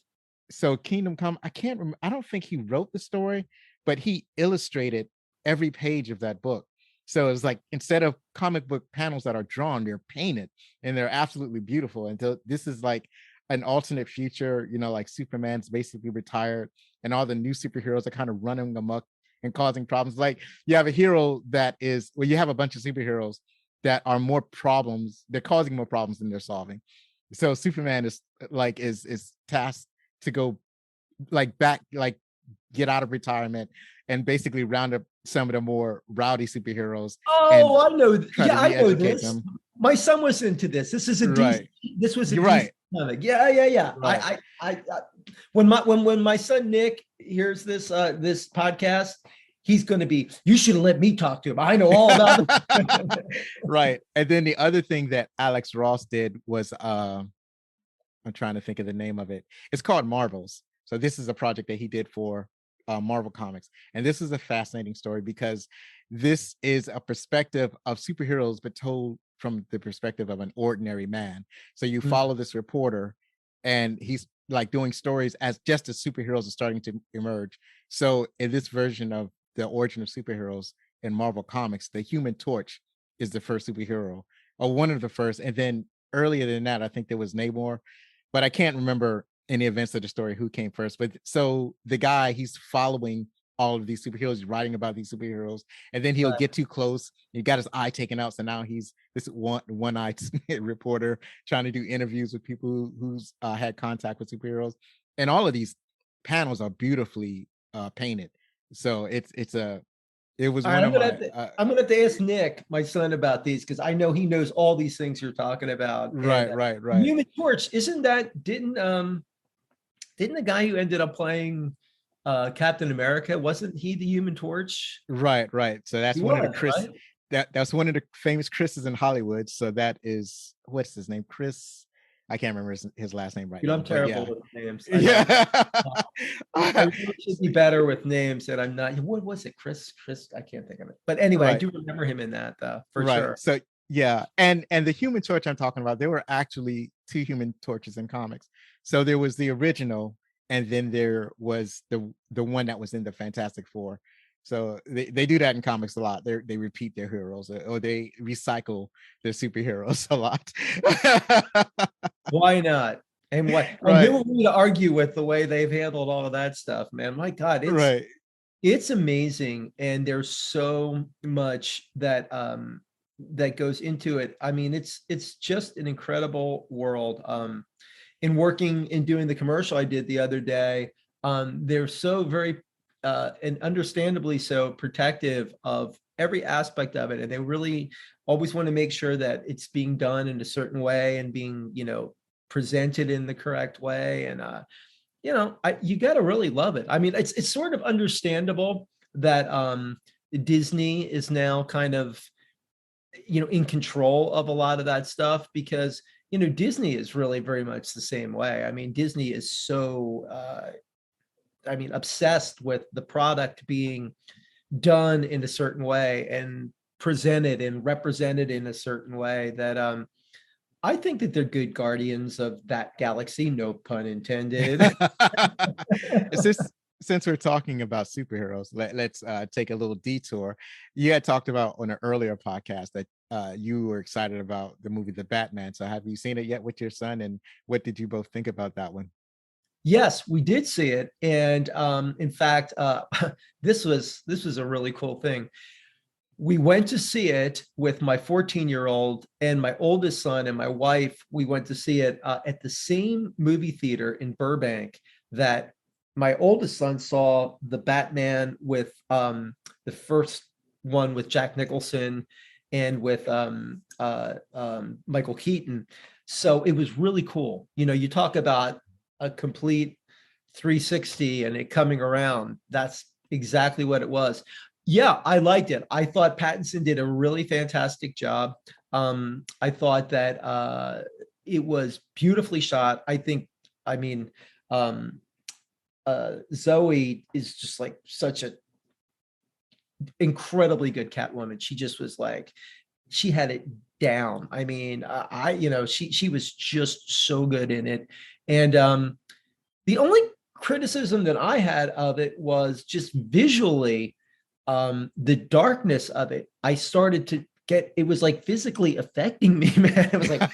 so Kingdom Come, I can't remember. I don't think he wrote the story, but he illustrated every page of that book. So it's like instead of comic book panels that are drawn, they're painted and they're absolutely beautiful. And this is like an alternate future, like Superman's basically retired and all the new superheroes are kind of running amok and causing problems. Like you have a hero you have a bunch of superheroes that are more problems, they're causing more problems than they're solving. So Superman is tasked to go get out of retirement and basically round up some of the more rowdy superheroes and Oh, I know. try to Yeah, I know re-educate this. them. My son was into this. This is a DC. Right. This was a You're DC right. comic. Yeah, yeah, yeah. Right. When my son Nick hears this podcast, he's going to be. You should have let me talk to him. I know all about it. Right. And then the other thing that Alex Ross did was I'm trying to think of the name of it. It's called Marvels. So this is a project that he did for Marvel Comics. And this is a fascinating story because this is a perspective of superheroes, but told from the perspective of an ordinary man. So you follow this reporter and he's like doing stories as superheroes are starting to emerge. So in this version of the origin of superheroes in Marvel Comics, the Human Torch is the first superhero, or one of the first. And then earlier than that, I think there was Namor, but I can't remember in the events of the story who came first. But so the guy, he's following all of these superheroes, writing about these superheroes, and then he'll get too close. He got his eye taken out, so now he's this one-eyed reporter trying to do interviews with people who's had contact with superheroes, and all of these panels are beautifully painted. So it was All right, one of my I'm gonna have to ask Nick, my son, about these because I know he knows all these things you're talking about. right, And, right, right, Human Torch, didn't the guy who ended up playing Captain America, wasn't he the Human Torch? right. So that's He one of the was, Chris. right? That's one of the famous Chris's in Hollywood. So that is, what's his name? Chris. I can't remember his last name right Dude, now. I'm But terrible yeah, with names. yeah. I really should be better with names, and I'm not. What was it? Chris? I can't think of it. But anyway, I Right. do remember him in that, though, for Right. sure. So yeah, and the Human Torch I'm talking about, there were actually two Human Torches in comics. So there was the original, and then there was the one that was in the Fantastic Four. So they do that in comics a lot. They repeat their heroes, or they recycle their superheroes a lot. Why not? And what? And Right. who are we to argue with the way they've handled all of that stuff, man? My God, Right. it's amazing, and there's so much that that goes into it. I mean, it's just an incredible world. In working in doing the commercial I did the other day, they're so very and understandably so protective of every aspect of it, and they really always want to make sure that it's being done in a certain way and being, presented in the correct way. And you got to really love it. I mean, it's sort of understandable that Disney is now kind of, in control of a lot of that stuff, because Disney is really very much the same way. I mean, Disney is so obsessed with the product being done in a certain way and presented and represented in a certain way that I think that they're good guardians of that galaxy, no pun intended. Since we're talking about superheroes, let's take a little detour. You had talked about on an earlier podcast that you were excited about the movie The Batman. So have you seen it yet with your son? And what did you both think about that one? Yes, we did see it. And in fact, this was a really cool thing. We went to see it with my 14-year-old and my oldest son and my wife. We went to see it at the same movie theater in Burbank that my oldest son saw the Batman with the first one with Jack Nicholson and with Michael Keaton. So it was really cool. You talk about a complete 360 and it coming around. That's exactly what it was. Yeah, I liked it. I thought Pattinson did a really fantastic job. I thought that it was beautifully shot. Zoe is just like such a incredibly good Catwoman. She just was like, she had it down. I mean, she was just so good in it. And the only criticism that I had of it was just visually, the darkness of it. I started to get, it was like physically affecting me, man. It was like,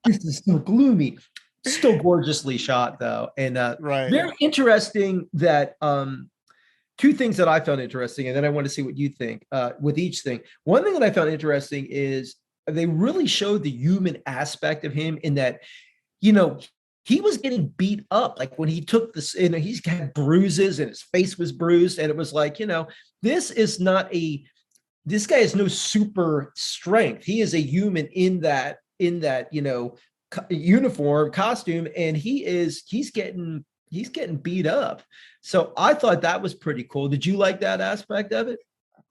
this is so gloomy. Still gorgeously shot though. And Right. very interesting that two things that I found interesting, and then I want to see what you think with each thing. One thing that I found interesting is they really showed the human aspect of him in that, he was getting beat up. Like when he took this, he's got bruises and his face was bruised. And it was like, this guy has no super strength. He is a human in that, uniform costume. And he's getting beat up. So I thought that was pretty cool. Did you like that aspect of it?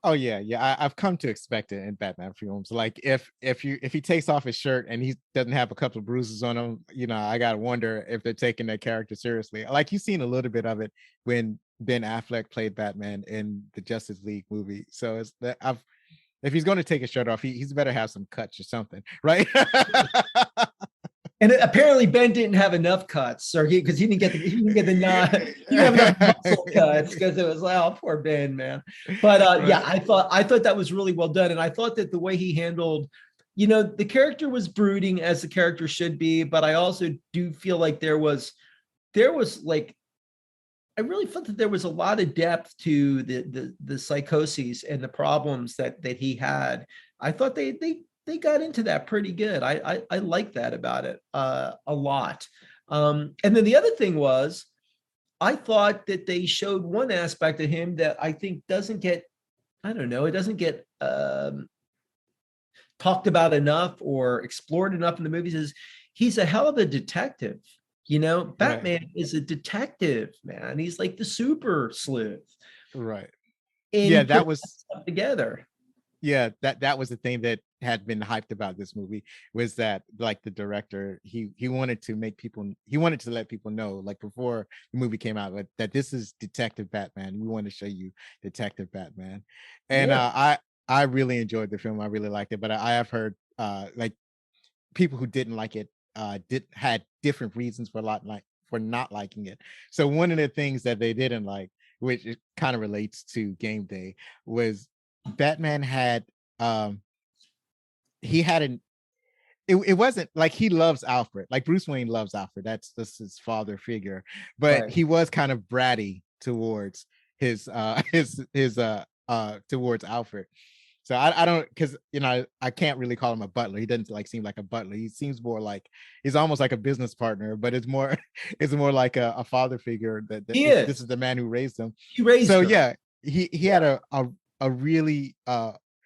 Oh yeah. I've come to expect it in Batman films. Like if he takes off his shirt and he doesn't have a couple of bruises on him, I gotta wonder if they're taking that character seriously. Like you've seen a little bit of it when Ben Affleck played Batman in the Justice League movie. So it's that if he's going to take his shirt off, he's better have some cuts or something, right? And apparently Ben didn't have enough cuts, or because he didn't get the nod. He didn't have enough muscle cuts because it was like, oh, poor Ben, man. But Right. yeah, I thought that was really well done, and I thought that the way he handled, the character was brooding as the character should be, but I also do feel like there was like I really felt that there was a lot of depth to the psychoses and the problems that he had. I thought they got into that pretty good. I like that about it a lot. And then the other thing was, I thought that they showed one aspect of him that I think doesn't get, I don't know, it doesn't get talked about enough or explored enough in the movies, is he's a hell of a detective. You know, Batman Right. is a detective, man. He's like the super sleuth. Right. And Yeah, he that put that was stuff together. yeah, that was the thing that had been hyped about this movie, was that like the director, he wanted to make people, he wanted to let people know, like before the movie came out, that this is Detective Batman. We want to show you Detective Batman. And Yeah. I really enjoyed the film. I really liked it, but I have heard like people who didn't like it had different reasons for for not liking it. So one of the things that they didn't like, which it kind of relates to Game Day, was Batman had he had an it wasn't like he loves Alfred. Like Bruce Wayne loves Alfred. That's his father figure. But Right. he was kind of bratty towards his towards Alfred. So I don't, because I can't really call him a butler. He doesn't like seem like a butler. He seems more like he's almost like a business partner, but it's more it's more like a father figure that He this is is. the man who raised him. He raised So her. yeah, he had a really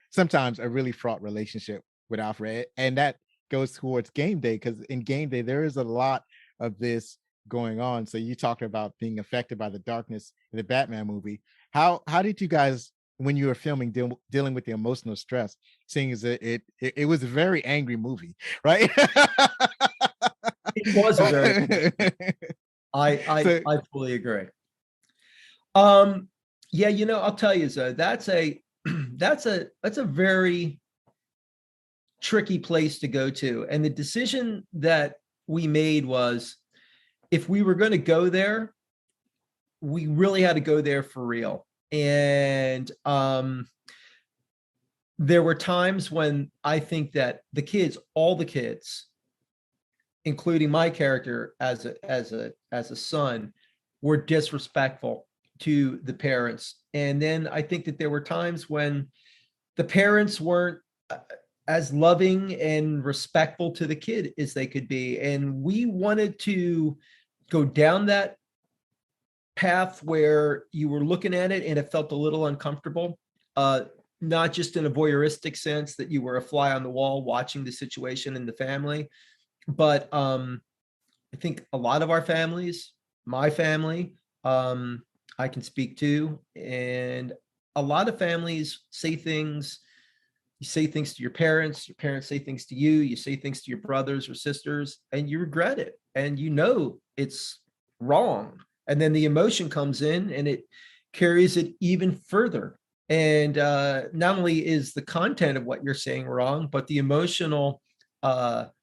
sometimes a really fraught relationship with Alfred, and that goes towards Game Day, because in Game Day there is a lot of this going on. So you talked about being affected by the darkness in the Batman movie. How did you guys, when you were filming, dealing with the emotional stress, seeing as it was a very angry movie, right? It was a very, So I fully agree. Um, yeah, I'll tell you, Zoe, that's a that's a very tricky place to go to. And the decision that we made was, if we were going to go there, we really had to go there for real. And there were times when I think that the kids, all the kids, including my character as a son, were disrespectful to the parents. And then I think that there were times when the parents weren't as loving and respectful to the kid as they could be. And we wanted to go down that path where you were looking at it and it felt a little uncomfortable, not just in a voyeuristic sense that you were a fly on the wall watching the situation in the family, but I think a lot of our families, my family, I can speak to, and a lot of families say things. You say things to your parents say things to you, you say things to your brothers or sisters, and you regret it, and it's wrong. And then the emotion comes in and it carries it even further. And not only is the content of what you're saying wrong, but the emotional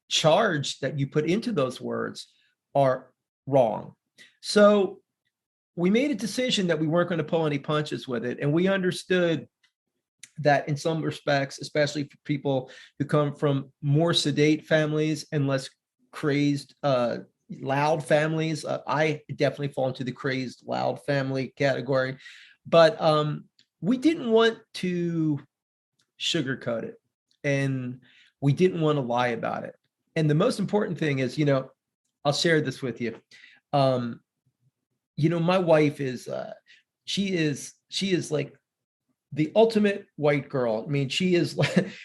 charge that you put into those words are wrong. So we made a decision that we weren't going to pull any punches with it. And we understood that in some respects, especially for people who come from more sedate families and less crazed, loud families, I definitely fall into the crazed, loud family category. But we didn't want to sugarcoat it, and we didn't want to lie about it. And the most important thing is, I'll share this with you. My wife is, she is like the ultimate white girl. I mean, she is,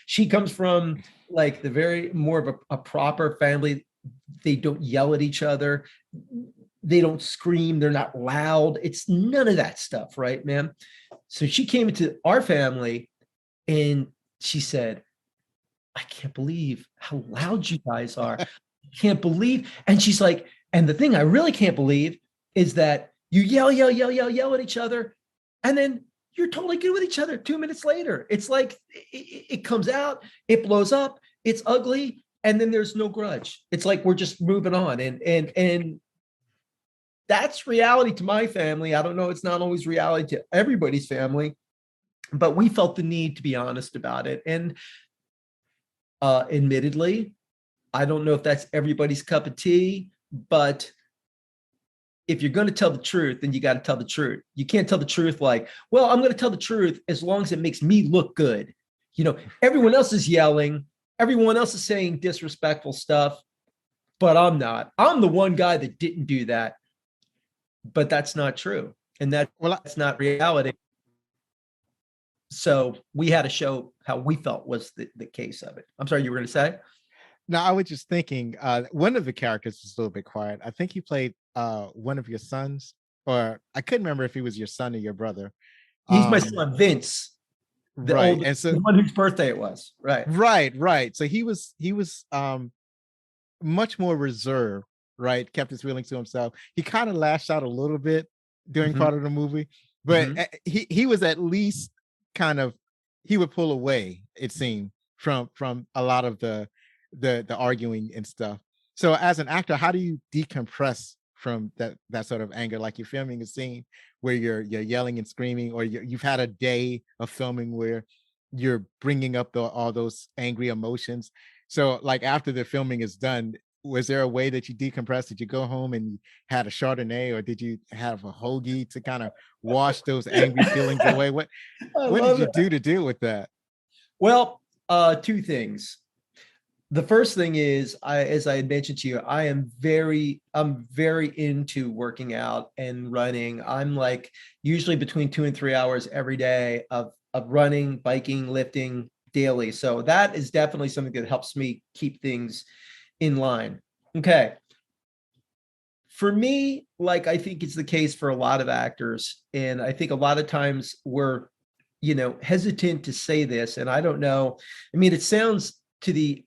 she comes from like the very more of a proper family. They don't yell at each other. They don't scream. They're not loud. It's none of that stuff, right, ma'am? So she came into our family and she said, I can't believe how loud you guys are. I can't believe. And she's like, and the thing I really can't believe is that you yell at each other. And then you're totally good with each other 2 minutes later. It's like it comes out, it blows up, it's ugly, and then there's no grudge. It's like we're just moving on. And that's reality to my family. I don't know, it's not always reality to everybody's family, but we felt the need to be honest about it. And admittedly, I don't know if that's everybody's cup of tea, but if you're going to tell the truth, then you got to tell the truth. You can't tell the truth like, well, I'm going to tell the truth as long as it makes me look good. Everyone else is yelling. Everyone else is saying disrespectful stuff, but I'm not. I'm the one guy that didn't do that. But that's not true. And that's not reality. So we had to show how we felt was the case of it. I'm sorry, you were going to say? No, I was just thinking, one of the characters was a little bit quiet. I think he played one of your sons, or I couldn't remember if he was your son or your brother. He's my son, Vince, the right. oldest, And so the one whose birthday it was. Right. Right. So he was much more reserved, right? Kept his feelings to himself. He kind of lashed out a little bit during part of the movie, but he was at least kind of, he would pull away, it seemed, from a lot of the arguing and stuff. So as an actor, how do you decompress from that sort of anger? Like you're filming a scene where you're yelling and screaming, or you've had a day of filming where you're bringing up all those angry emotions. So like after the filming is done, was there a way that you decompressed? Did you go home and you had a Chardonnay, or did you have a hoagie to kind of wash those angry feelings away? What did you do to deal with that? Well, two things. The first thing is, as I had mentioned to you, I'm very into working out and running. I'm like usually between 2 and 3 hours every day of running, biking, lifting daily. So that is definitely something that helps me keep things in line. Okay. For me, like I think it's the case for a lot of actors, and I think a lot of times we're, hesitant to say this, and I don't know. I mean, it sounds to the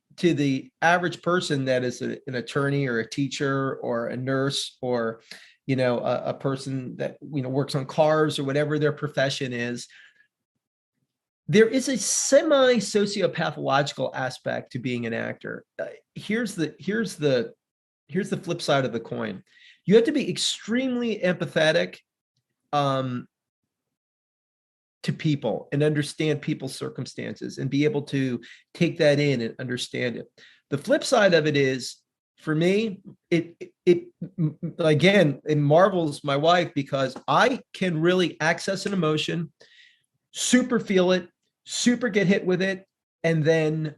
average person that is an attorney or a teacher or a nurse or, a person that, works on cars or whatever their profession is. There is a semi-sociopathological aspect to being an actor. Here's the flip side of the coin. You have to be extremely empathetic to people and understand people's circumstances and be able to take that in and understand it. The flip side of it is, for me, it marvels my wife, because I can really access an emotion, super feel it, super get hit with it, and then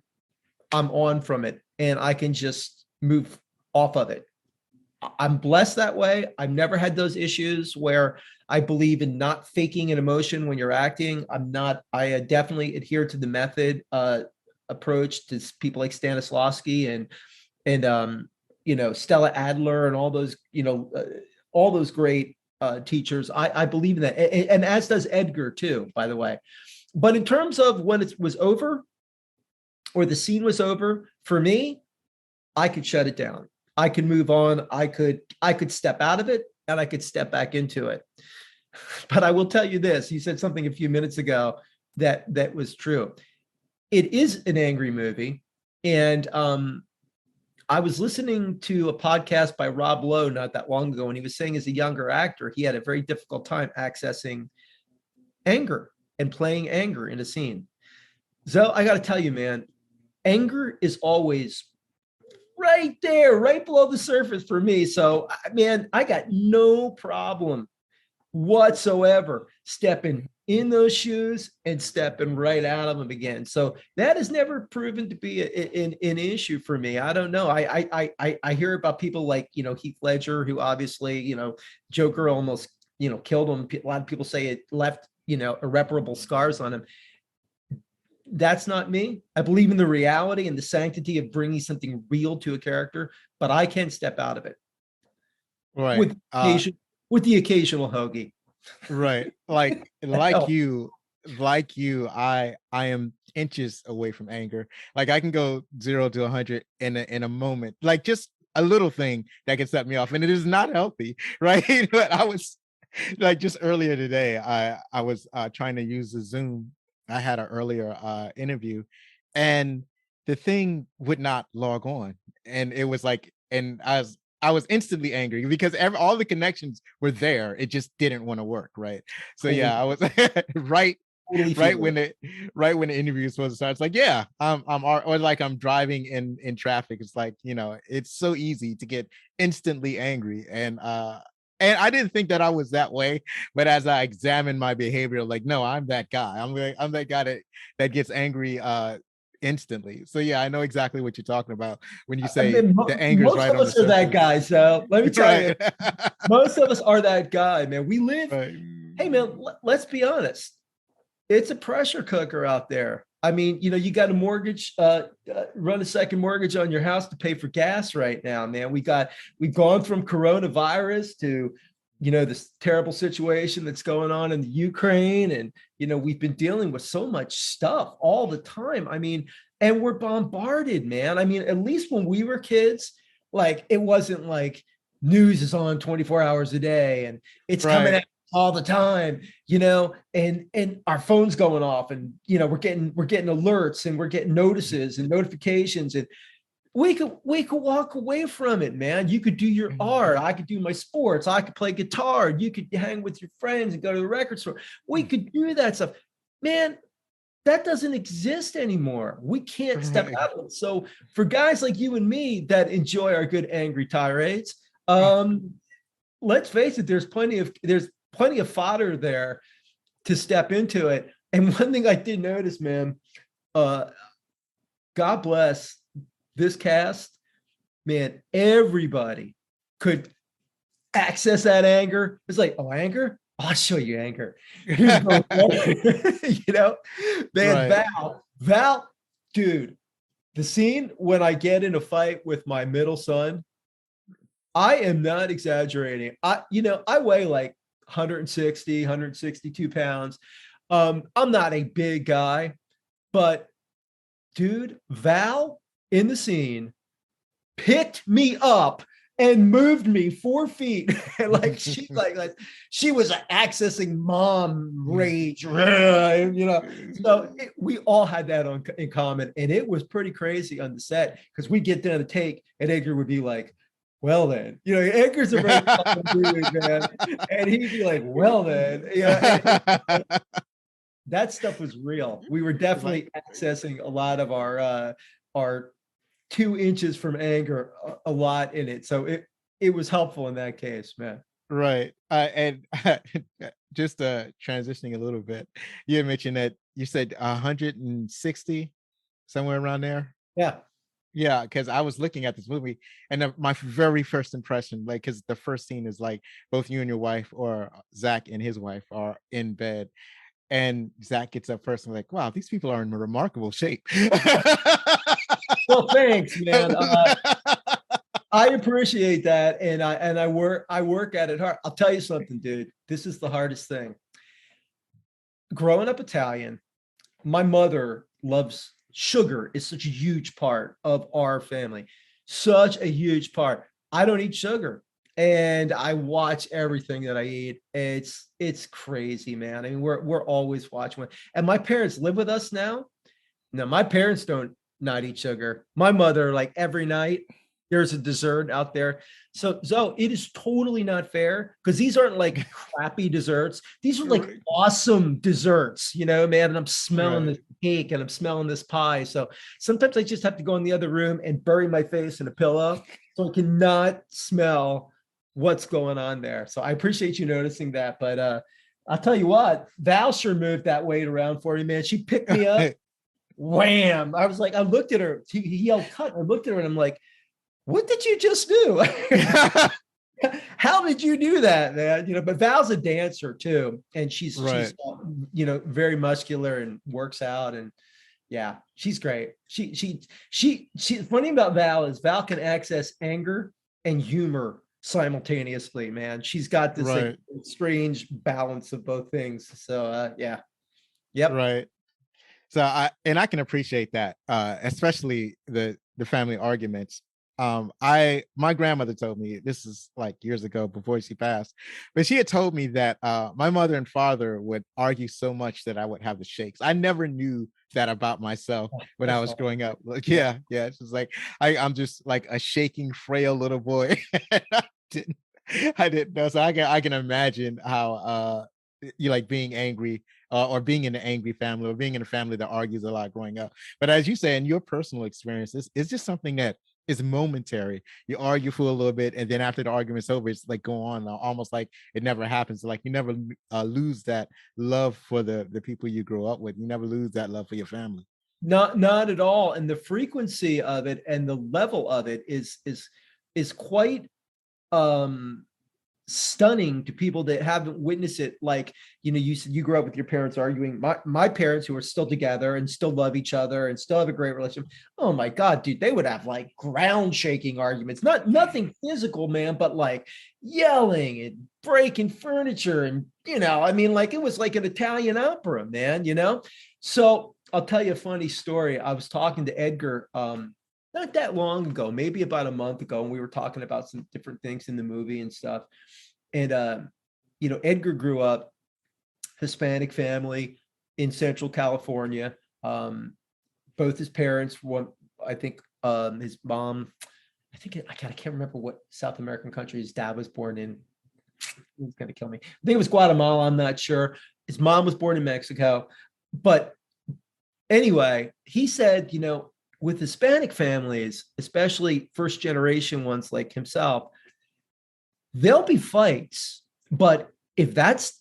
I'm on from it and I can just move off of it. I'm blessed that way. I've never had those issues where I believe in not faking an emotion when you're acting. I definitely adhere to the method approach to people like Stanislavski and Stella Adler and all those great teachers. I believe in that. And as does Edgar too, by the way. But in terms of when it was over or the scene was over, for me, I could shut it down. I could move on. I could step out of it and I could step back into it. But I will tell you this, you said something a few minutes ago that was true. It is an angry movie. And I was listening to a podcast by Rob Lowe not that long ago, and he was saying as a younger actor, he had a very difficult time accessing anger and playing anger in a scene. So I got to tell you, man, anger is always right there, right below the surface for me. So, man, I got no problem whatsoever stepping in those shoes and stepping right out of them again. So that has never proven to be an issue for me. I don't know. I hear about people like, Heath Ledger, who obviously, Joker almost, killed him. A lot of people say it left, irreparable scars on him. That's not me. I believe in the reality and the sanctity of bringing something real to a character, but I can step out of it. Right. With the occasional hoagie. Right. Like you, I am inches away from anger. Like I can go 0 to 100 in a moment, like just a little thing that can set me off. And it is not healthy. Right. But I was like, just earlier today, I was trying to use the Zoom. I had an earlier interview and the thing would not log on. And it was like, and I was instantly angry because all the connections were there. It just didn't want to work. Right. So yeah, I was right when the interview was supposed to start. It's like, yeah, or like I'm driving in traffic. It's like, it's so easy to get instantly angry. And And I didn't think that I was that way, but as I examined my behavior, like, no, I'm that guy. I'm that guy that gets angry instantly. So yeah, I know exactly what you're talking about when you I say mean, the anger is most right of on the us are that surface. guy. So let me tell you, Right. most of us are that guy, man. We live, Right. hey, man, let's be honest. It's a pressure cooker out there. I mean, you got a mortgage, run a second mortgage on your house to pay for gas right now, man. We've gone from coronavirus to, this terrible situation that's going on in the Ukraine. And, we've been dealing with so much stuff all the time. I mean, and we're bombarded, man. I mean, at least when we were kids, like it wasn't like news is on 24 hours a day and it's coming Right. out all the time, and our phone's going off and we're getting alerts and we're getting notices and notifications, and we could walk away from it, man. You could do your art, I could do my sports, I could play guitar, you could hang with your friends and go to the record store. We could do that stuff, man. That doesn't exist anymore. We can't step Right. out of it. So for guys like you and me that enjoy our good angry tirades, let's face it, there's plenty of fodder there to step into it. And one thing I did notice, man, God bless this cast, man, everybody could access that anger. It's like, oh, anger? I'll show you anger. Here's man, Right. Val, dude, the scene when I get in a fight with my middle son, I am not exaggerating. I weigh like 160, 162 pounds. I'm not a big guy, but dude, Val in the scene picked me up and moved me 4 feet. Like she was accessing mom rage, So we all had that in common, and it was pretty crazy on the set because we get down to take, and Edgar would be like, well then, Edgar's a very dude, man, and he'd be like, well then, that stuff was real. We were definitely accessing a lot of our 2 inches from anger, a lot in it. So it was helpful in that case, man. Right. And just transitioning a little bit, you had mentioned that you said 160, somewhere around there. Yeah. Yeah, because I was looking at this movie, and my very first impression, like, because the first scene is like both you and your wife, or Zach and his wife, are in bed, and Zach gets up first and like, wow, these people are in remarkable shape. Well, thanks, man. I appreciate that, and I work at it hard. I'll tell you something, dude. This is the hardest thing. Growing up Italian, my mother loves sugar. Is such a huge part of our family, such a huge part. I don't eat sugar, and I watch everything that I eat. It's crazy, man. I mean, we're always watching. And my parents live with us now. No, my parents don't not eat sugar. My mother, like every night, there's a dessert out there. So it is totally not fair because these aren't like crappy desserts. These are like awesome desserts, man. And I'm smelling this cake and I'm smelling this pie. So sometimes I just have to go in the other room and bury my face in a pillow so I cannot smell what's going on there. So I appreciate you noticing that. But I'll tell you what, Val sure moved that weight around for you, man. She picked me up. Wham. I was like, I looked at her. He yelled cut. I looked at her and I'm like, what did you just do? How did you do that, man? But Val's a dancer too. And she's very muscular and works out. And yeah, she's great. She funny about Val is Val can access anger and humor simultaneously, man. She's got this like strange balance of both things. So yeah. Yep. Right. So I can appreciate that, especially the family arguments. My grandmother told me, this is like years ago before she passed, but she had told me that my mother and father would argue so much that I would have the shakes. I never knew that about myself when I was growing up. Like, yeah. It's just like I'm just like a shaking, frail little boy. I didn't know. So I can imagine how you like being angry, or being in an angry family, or being in a family that argues a lot growing up. But as you say, in your personal experience, it's just something that it's momentary. You argue for a little bit, and then after the argument's over, it's like go on, almost like it never happens. Like you never lose that love for the people you grew up with. You never lose that love for your family. Not at all. And the frequency of it and the level of it is quite stunning to people that haven't witnessed it. Like, you said you grew up with your parents arguing. My parents, who are still together and still love each other and still have a great relationship. Oh my God, dude, they would have like ground shaking arguments. Nothing physical, man, but like yelling and breaking furniture. And, I mean, like it was like an Italian opera, man, So I'll tell you a funny story. I was talking to Edgar not that long ago, maybe about a month ago, and we were talking about some different things in the movie and stuff. And Edgar grew up Hispanic family in Central California. Both his parents, I think his mom, I can't remember what South American country his dad was born in. He's gonna kill me. I think it was Guatemala. I'm not sure. His mom was born in Mexico, but anyway, he said, with Hispanic families, especially first generation ones like himself, there'll be fights, but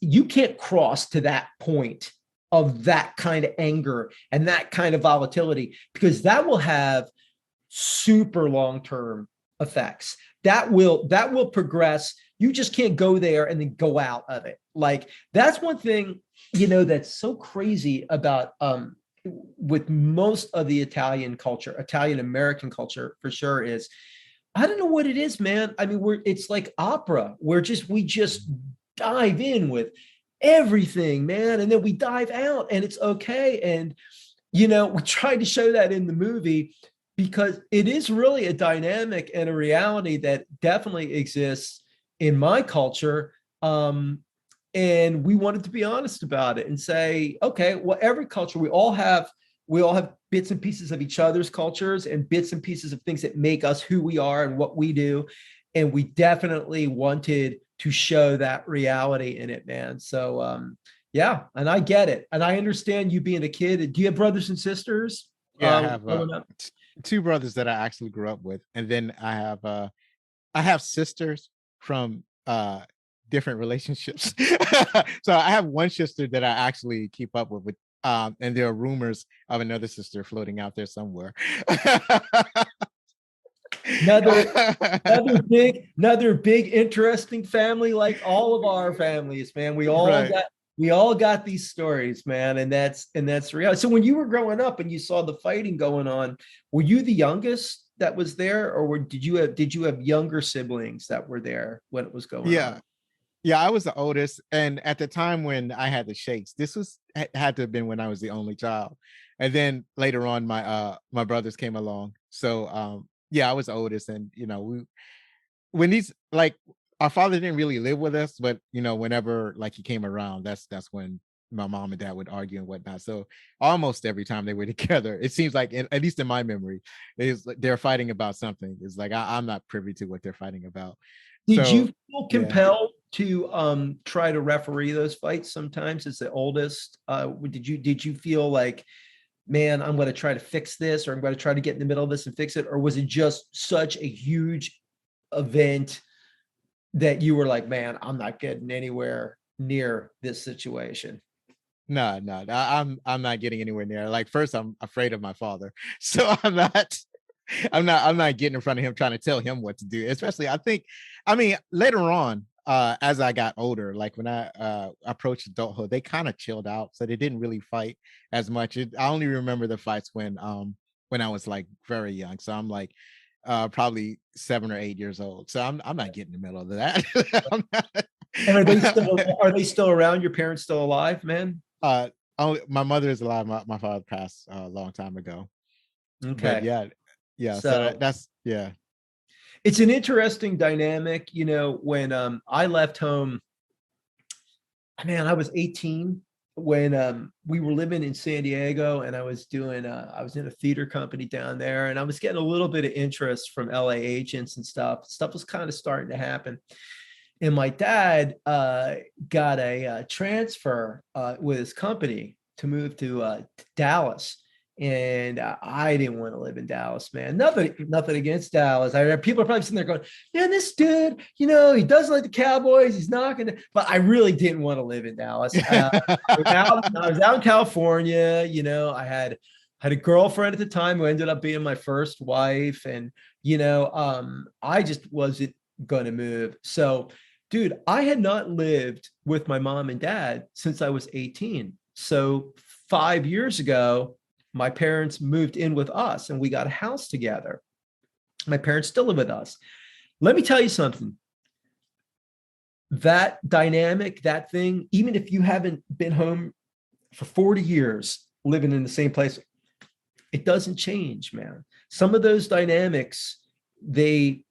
you can't cross to that point of that kind of anger and that kind of volatility, because that will have super long-term effects. That will progress. You just can't go there and then go out of it. Like that's one thing, that's so crazy about with most of the Italian culture, Italian American culture for sure, is I don't know what it is, man. I mean, it's like opera. We just dive in with everything, man, and then we dive out, and it's okay. And we tried to show that in the movie because it is really a dynamic and a reality that definitely exists in my culture. And we wanted to be honest about it and say, okay, well, every culture, we all have bits and pieces of each other's cultures and bits and pieces of things that make us who we are and what we do. And we definitely wanted to show that reality in it, man. So, yeah, and I get it. And I understand you being a kid. Do you have brothers and sisters? Yeah, I have two brothers that I actually grew up with. And then I have sisters from different relationships. So I have one sister that I actually keep up with, and there are rumors of another sister floating out there somewhere. another big interesting family, like all of our families, man. We all got these stories, man, and that's real. So when you were growing up and you saw the fighting going on, were you the youngest that was there, or did you have younger siblings that were there when it was going on? Yeah, I was the oldest, and at the time when I had the shakes, this had to have been when I was the only child, and then later on, my brothers came along. So yeah, I was the oldest, and when these like our father didn't really live with us, but whenever like he came around, that's when my mom and dad would argue and whatnot. So almost every time they were together, it seems like, at least in my memory, they're fighting about something. It's like I'm not privy to what they're fighting about. Did you feel compelled to try to referee those fights sometimes as the oldest? Did you feel like, man, I'm going to try to fix this, or I'm going to try to get in the middle of this and fix it? Or was it just such a huge event that you were like, man, I'm not getting anywhere near this situation? No, I'm not getting anywhere near. Like first, I'm afraid of my father, so I'm not getting in front of him trying to tell him what to do. Especially, I mean, later on, as I got older, like when I approached adulthood, they kind of chilled out, so they didn't really fight as much. I only remember the fights when I was like very young. So I'm like probably 7 or 8 years old. So I'm not getting in the middle of that. And are they still around? Your parents still alive, man? Only my mother is alive. My father passed a long time ago. Okay. But yeah. So that's yeah. It's an interesting dynamic, when I left home, man, I was 18 when we were living in San Diego, and I was in a theater company down there, and I was getting a little bit of interest from LA agents and stuff. Stuff was kind of starting to happen. And my dad got a transfer with his company to move to Dallas. And I didn't want to live in Dallas, man. Nothing against Dallas. I people are probably sitting there going, "Man, this dude, he doesn't like the Cowboys. He's not gonna." But I really didn't want to live in Dallas. I was out in California. I had a girlfriend at the time who ended up being my first wife, and I just wasn't going to move. So, dude, I had not lived with my mom and dad since I was 18. So 5 years ago, my parents moved in with us and we got a house together. My parents still live with us. Let me tell you something. That dynamic, that thing, even if you haven't been home for 40 years, living in the same place, it doesn't change, man. Some of those dynamics, they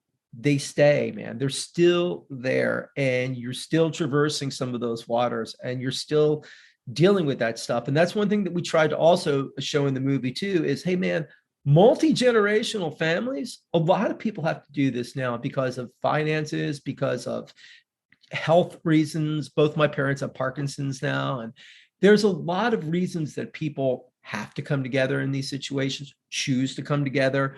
stay, man. They're still there, and you're still traversing some of those waters, and you're still dealing with that stuff. And that's one thing that we tried to also show in the movie too, is, hey man, multi-generational families, a lot of people have to do this now because of finances, because of health reasons. Both my parents have Parkinson's now, and there's a lot of reasons that people have to come together in these situations, choose to come together,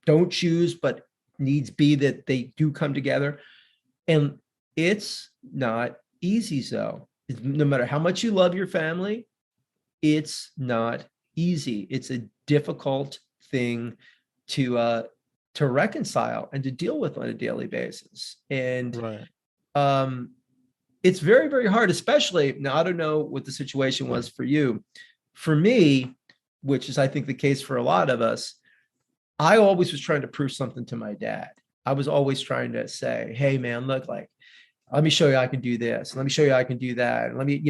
don't choose, but needs be that they do come together. And it's not easy, though. No matter how much you love your family, it's not easy. It's a difficult thing to reconcile and to deal with on a daily basis. And right. It's very, very hard, especially now. I don't know what the situation was for you. For me, which is I think the case for a lot of us, I always was trying to prove something to my dad. I was always trying to say, hey man, look, like, let me show you I can do this. Let me show you I can do that. Let me,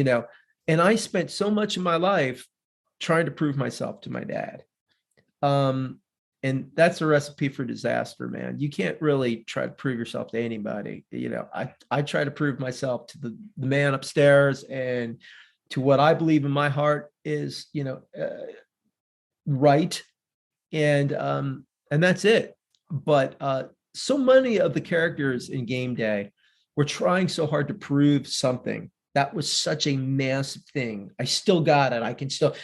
and I spent so much of my life trying to prove myself to my dad. And that's a recipe for disaster, man. You can't really try to prove yourself to anybody. I try to prove myself to the man upstairs and to what I believe in my heart is, right. And that's it. But so many of the characters in Game Day were trying so hard to prove something. That was such a massive thing. I still got it. I can still,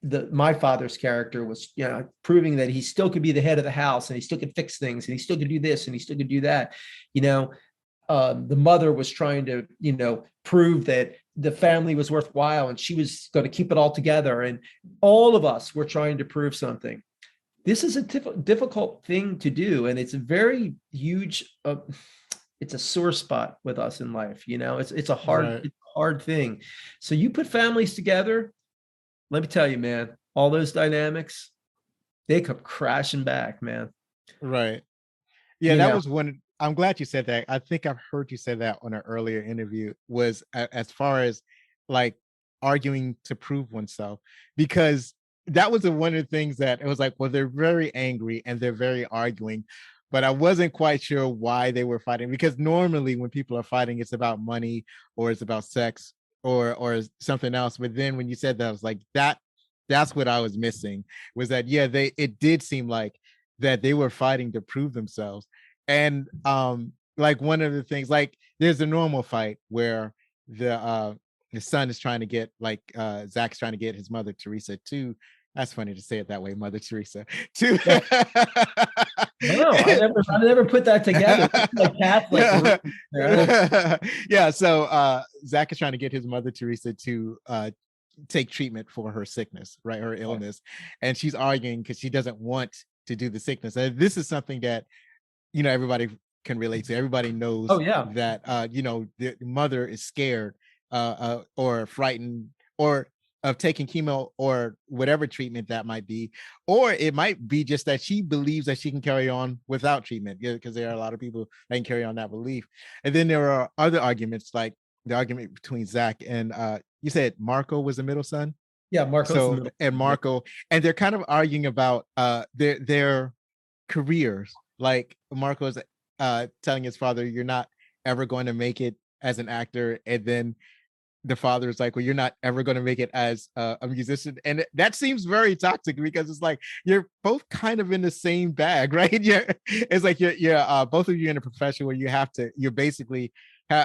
my father's character was, proving that he still could be the head of the house, and he still could fix things, and he still could do this, and he still could do that. The mother was trying to, prove that the family was worthwhile, and she was going to keep it all together. And all of us were trying to prove something. This is a difficult thing to do, and it's a very huge. It's a sore spot with us in life. It's a hard thing. So you put families together. Let me tell you, man, all those dynamics, they come crashing back, man. Right. Yeah, that was one. I'm glad you said that. I think I've heard you say that on an earlier interview, was as far as like arguing to prove oneself, because that was one of the things that it was like, well, they're very angry and they're very arguing, but I wasn't quite sure why they were fighting, because normally when people are fighting, it's about money or it's about sex or something else. But then when you said that, I was like, that's what I was missing, was that, yeah, it did seem like that they were fighting to prove themselves. And like one of the things, like there's a normal fight where the son is trying to get, like Zach's trying to get his mother Teresa to, that's funny to say it that way, Mother Teresa, to no, I never put that together. Like Catholic. Yeah, so Zach is trying to get his mother Teresa to take treatment for her sickness, right, her illness, and she's arguing because she doesn't want to do the sickness. And this is something that everybody can relate to. Everybody knows that the mother is scared or frightened or of taking chemo or whatever treatment that might be, or it might be just that she believes that she can carry on without treatment, because there are a lot of people that can carry on that belief. And then there are other arguments, like the argument between Zach and you said Marco was the middle son. Yeah, Marco. And Marco, and they're kind of arguing about their careers. Like Marco is telling his father, "You're not ever going to make it as an actor," and then the father is like, "Well, you're not ever going to make it as a musician." And that seems very toxic, because it's like you're both kind of in the same bag, right? It's like you're both of you in a profession where you basically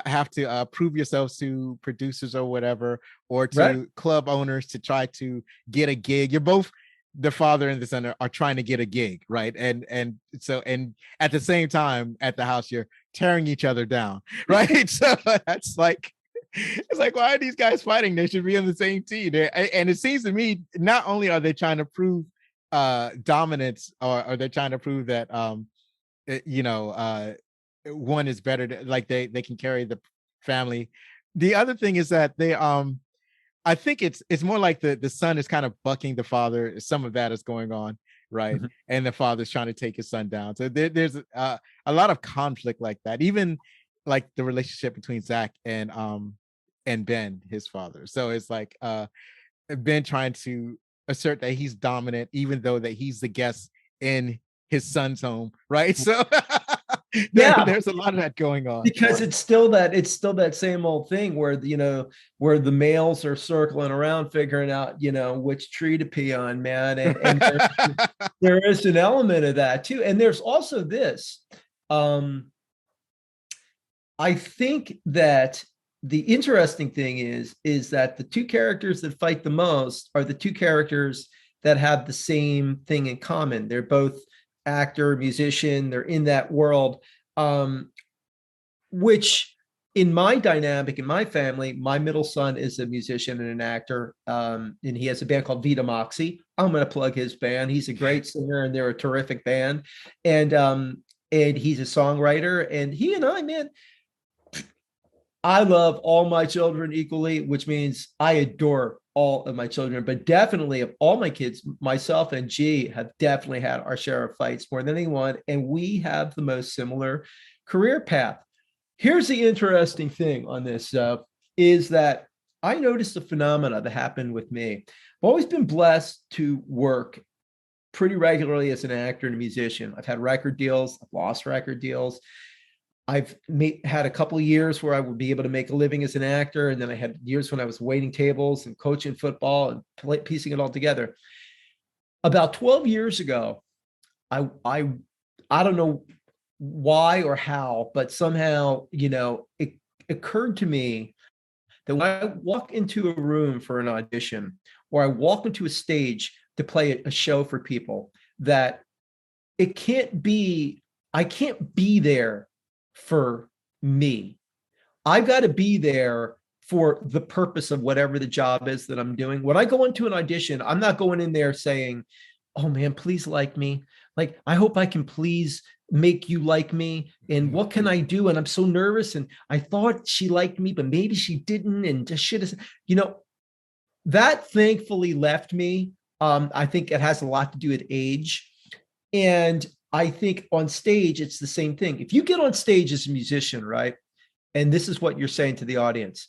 have to prove yourselves to producers or whatever, or to Right. club owners to try to get a gig. You're both, the father and the son, are trying to get a gig, right? And so, and at the same time at the house, you're tearing each other down, right? So that's like, it's like, why are these guys fighting? They should be on the same team. And it seems to me, not only are they trying to prove dominance, or they're trying to prove that you know, one is better like they can carry the family. The other thing is that they I think it's more like the son is kind of bucking the father. Some of that is going on, right? Mhm. And the father's trying to take his son down. So there's a lot of conflict like that. Even like the relationship between Zach and Ben, his father. So it's like Ben trying to assert that he's dominant, even though that he's the guest in his son's home, right? So Yeah. there's a lot of that going on. Because it's still that same old thing where, where the males are circling around figuring out, which tree to pee on, man. And there is an element of that too. And there's also this. I think that the interesting thing is that the two characters that fight the most are the two characters that have the same thing in common. They're both actor, musician, they're in that world. Which in my dynamic, in my family, my middle son is a musician and an actor. And he has a band called Vita Moxie. I'm going to plug his band. He's a great singer and they're a terrific band. And he's a songwriter, and he and I, man, I love all my children equally, which means I adore all of my children, but definitely of all my kids, myself and G have definitely had our share of fights more than anyone. And we have the most similar career path. Here's the interesting thing on this is that I noticed a phenomena that happened with me. I've always been blessed to work pretty regularly as an actor and a musician. I've had record deals, I've lost record deals. I've had a couple of years where I would be able to make a living as an actor. And then I had years when I was waiting tables and coaching football and piecing it all together. About 12 years ago, I don't know why or how, but somehow, it occurred to me that when I walk into a room for an audition, or I walk into a stage to play a show for people, that I can't be there for me. I've got to be there for the purpose of whatever the job is that I'm doing. When I go into an audition, I'm not going in there saying, oh man, please like me. Like, I hope I can please make you like me. And what can I do? And I'm so nervous. And I thought she liked me, but maybe she didn't. And just should have, that thankfully left me. I think it has a lot to do with age. And I think on stage, it's the same thing. If you get on stage as a musician, right? And this is what you're saying to the audience,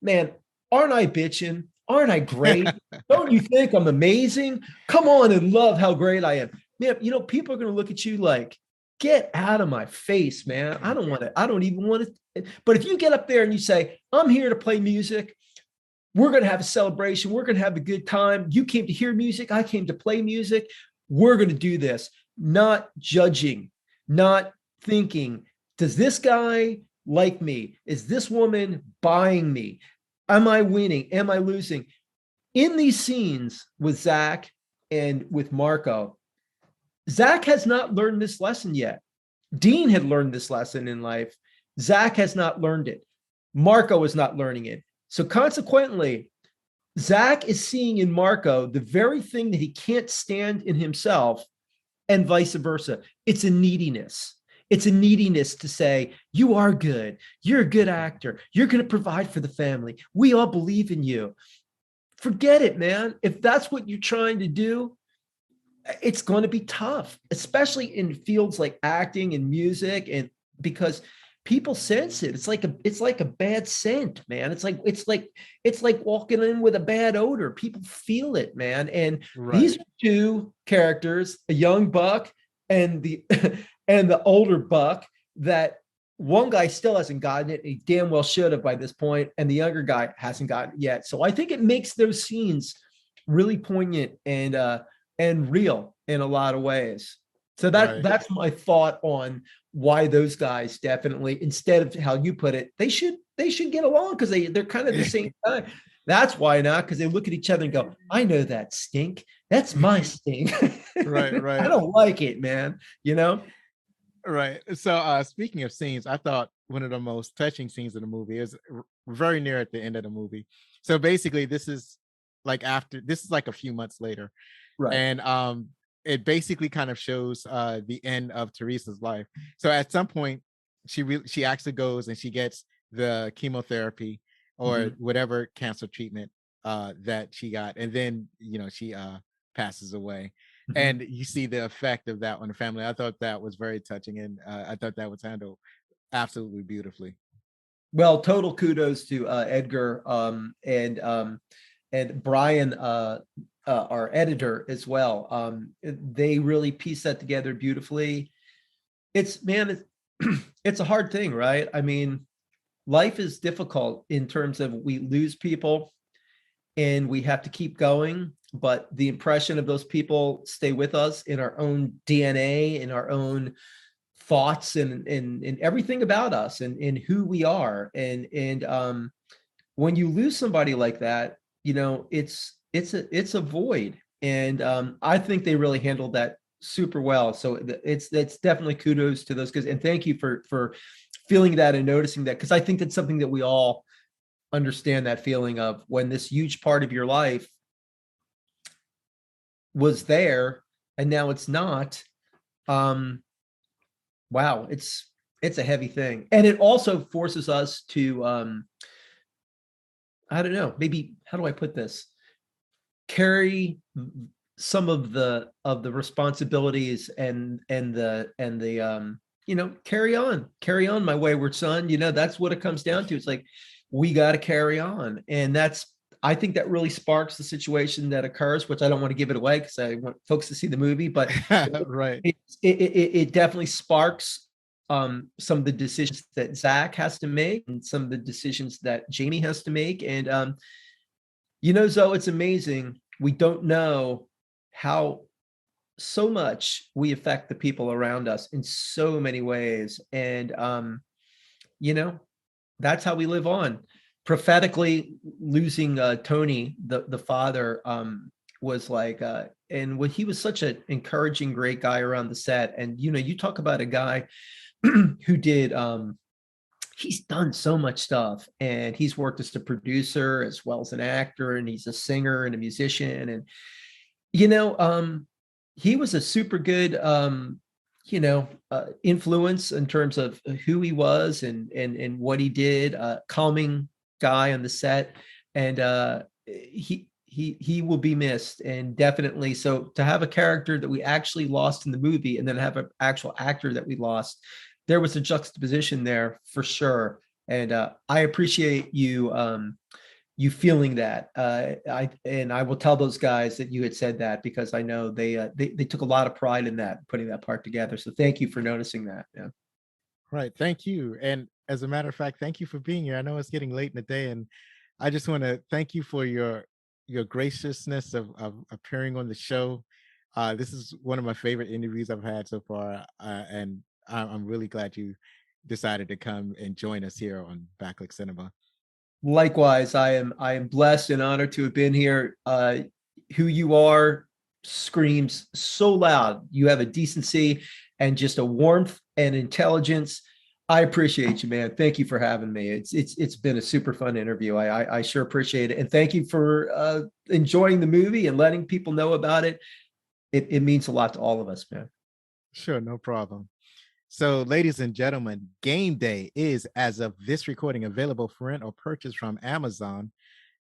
man, aren't I bitching? Aren't I great? Don't you think I'm amazing? Come on and love how great I am. Man, people are going to look at you like, get out of my face, man. I don't even want to. But if you get up there and you say, I'm here to play music, we're going to have a celebration. We're going to have a good time. You came to hear music. I came to play music. We're going to do this. Not judging, not thinking, does this guy like me? Is this woman buying me? Am I winning? Am I losing? In these scenes with Zach and with Marco, Zach has not learned this lesson yet. Dean had learned this lesson in life. Zach has not learned it. Marco is not learning it. So consequently, Zach is seeing in Marco the very thing that he can't stand in himself, and vice versa. It's a neediness. It's a neediness to say, you are good. You're a good actor. You're going to provide for the family. We all believe in you. Forget it, man. If that's what you're trying to do, it's going to be tough, especially in fields like acting and music, and because people sense it. It's like a bad scent, man. It's like walking in with a bad odor. People feel it, man. And these are two characters, a young buck and the and the older buck, that one guy still hasn't gotten it. He damn well should have by this point, and the younger guy hasn't gotten it yet. So I think it makes those scenes really poignant and real in a lot of ways. So that's my thought on why those guys definitely, instead of how you put it, they should get along because they're kind of the same guy. That's why not, because they look at each other and go, I know that stink. That's my stink. Right. I don't like it, man. Right. So speaking of scenes, I thought one of the most touching scenes in the movie is very near at the end of the movie. So basically this is like a few months later. Right. And it basically kind of shows the end of Teresa's life. So at some point she actually goes and she gets the chemotherapy or whatever cancer treatment that she got, and then she passes away. And you see the effect of that on the family. I thought that was very touching, and I thought that was handled absolutely beautifully. Well, total kudos to Edgar and Brian, our editor as well. They really pieced that together beautifully. It's a hard thing, right? I mean, life is difficult in terms of we lose people and we have to keep going, but the impression of those people stay with us in our own DNA, in our own thoughts, and everything about us and who we are. And when you lose somebody like that, it's a void. And I think they really handled that super well. So it's definitely kudos to those guys. And thank you for feeling that and noticing that, because I think that's something that we all understand, that feeling of when this huge part of your life was there and now it's not. Wow, it's a heavy thing. And it also forces us to I don't know, maybe, how do I put this? Carry some of the responsibilities and the carry on, my wayward son. That's what it comes down to. It's like, we got to carry on. And I think that really sparks the situation that occurs, which I don't want to give it away because I want folks to see the movie, but right. It definitely sparks some of the decisions that Zach has to make and some of the decisions that Jamie has to make. And Zoe, it's amazing. We don't know how so much we affect the people around us in so many ways. And that's how we live on. Prophetically, losing Tony, the father, was like, and when he was such an encouraging, great guy around the set. And you talk about a guy who did he's done so much stuff, and he's worked as a producer as well as an actor, and he's a singer and a musician. And he was a super good influence in terms of who he was and what he did, calming guy on the set. And he will be missed, and definitely so to have a character that we actually lost in the movie and then have an actual actor that we lost, there was a juxtaposition there for sure. And I appreciate you feeling that. I will tell those guys that you had said that, because I know they took a lot of pride in that, putting that part together. So thank you for noticing that. Yeah. Right. Thank you. And as a matter of fact, thank you for being here. I know it's getting late in the day, and I just want to thank you for your graciousness of appearing on the show. This is one of my favorite interviews I've had so far, and I'm really glad you decided to come and join us here on Backlick Cinema. Likewise, I am blessed and honored to have been here. Who you are screams so loud. You have a decency and just a warmth and intelligence. I appreciate you, man. Thank you for having me. It's been a super fun interview. I sure appreciate it. And thank you for enjoying the movie and letting people know about it. It means a lot to all of us, man. Sure, no problem. So, ladies and gentlemen, Game Day is, as of this recording, available for rent or purchase from Amazon.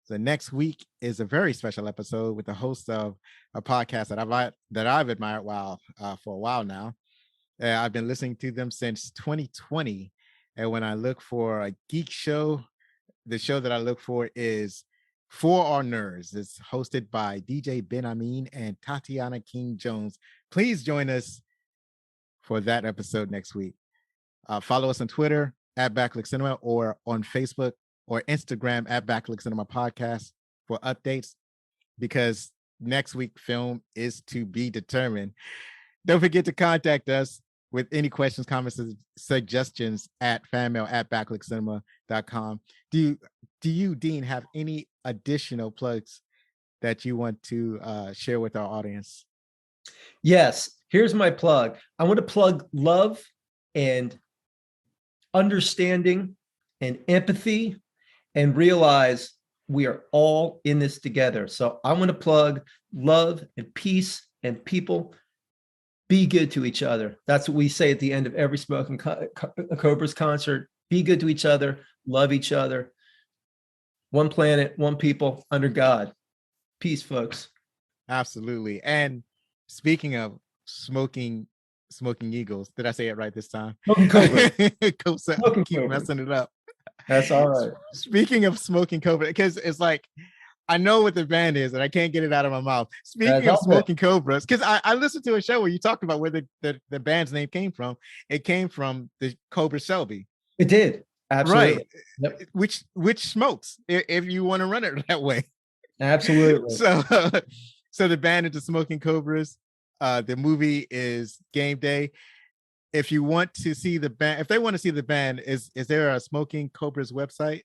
So next week is a very special episode with the host of a podcast that I've admired for a while now. I've been listening to them since 2020. And when I look for a geek show, the show that I look for is For Our Nerds. It's hosted by DJ Ben Amin and Tatiana King Jones. Please join us for that episode next week. Follow us on Twitter at Backlick Cinema, or on Facebook or Instagram at Backlick Cinema Podcast for updates, because next week film is to be determined. Don't forget to contact us with any questions, comments, and suggestions at fanmail@backlickcinema.com. Do you, Dean, have any additional plugs that you want to share with our audience? Yes, here's my plug. I want to plug love and understanding and empathy, and realize we are all in this together. So I want to plug love and peace and people. Be good to each other. That's what we say at the end of every Smoking Cobras concert. Be good to each other. Love each other. One planet, one people, under God. Peace, folks. Absolutely. And speaking of smoking eagles, did I say it right this time? Smoking Cobra. Keep messing it up. That's all right. Speaking of smoking cobra, because it's like, I know what the band is and I can't get it out of my mouth. Speaking of smoking cobras, because I listened to a show where you talked about where the band's name came from. It came from the Cobra Shelby. It did. Absolutely. Right. Yep. Which smokes, if you want to run it that way. Absolutely. So the band is the Smoking Cobras. The movie is Game Day. If you want to see the band, if they want to see the band, is there a Smoking Cobras website?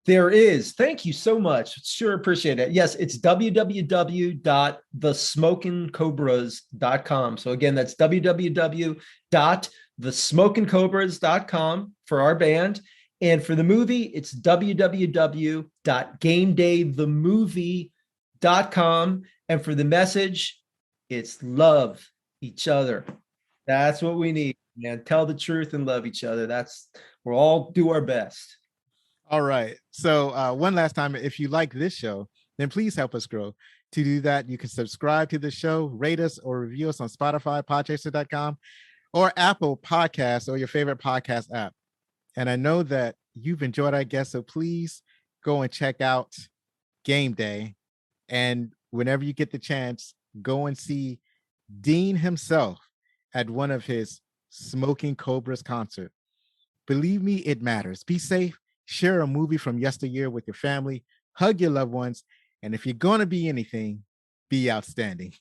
There is. Thank you so much. Sure appreciate it. Yes, it's www.thesmokingcobras.com. So again, that's www.thesmokingcobras.com for our band. And for the movie, it's www.gamedaythemovie.com. And for the message, it's love each other. That's what we need, man. Tell the truth and love each other. We'll all do our best. All right. So one last time, if you like this show, then please help us grow. To do that, you can subscribe to the show, rate us or review us on Spotify, podchaser.com, or Apple Podcasts, or your favorite podcast app. And I know that you've enjoyed our guests, so please go and check out Game Day. And whenever you get the chance, go and see Dean himself at one of his Smoking Cobras concert. Believe me, it matters. Be safe. Share a movie from yesteryear with your family. Hug your loved ones. And if you're going to be anything, be outstanding.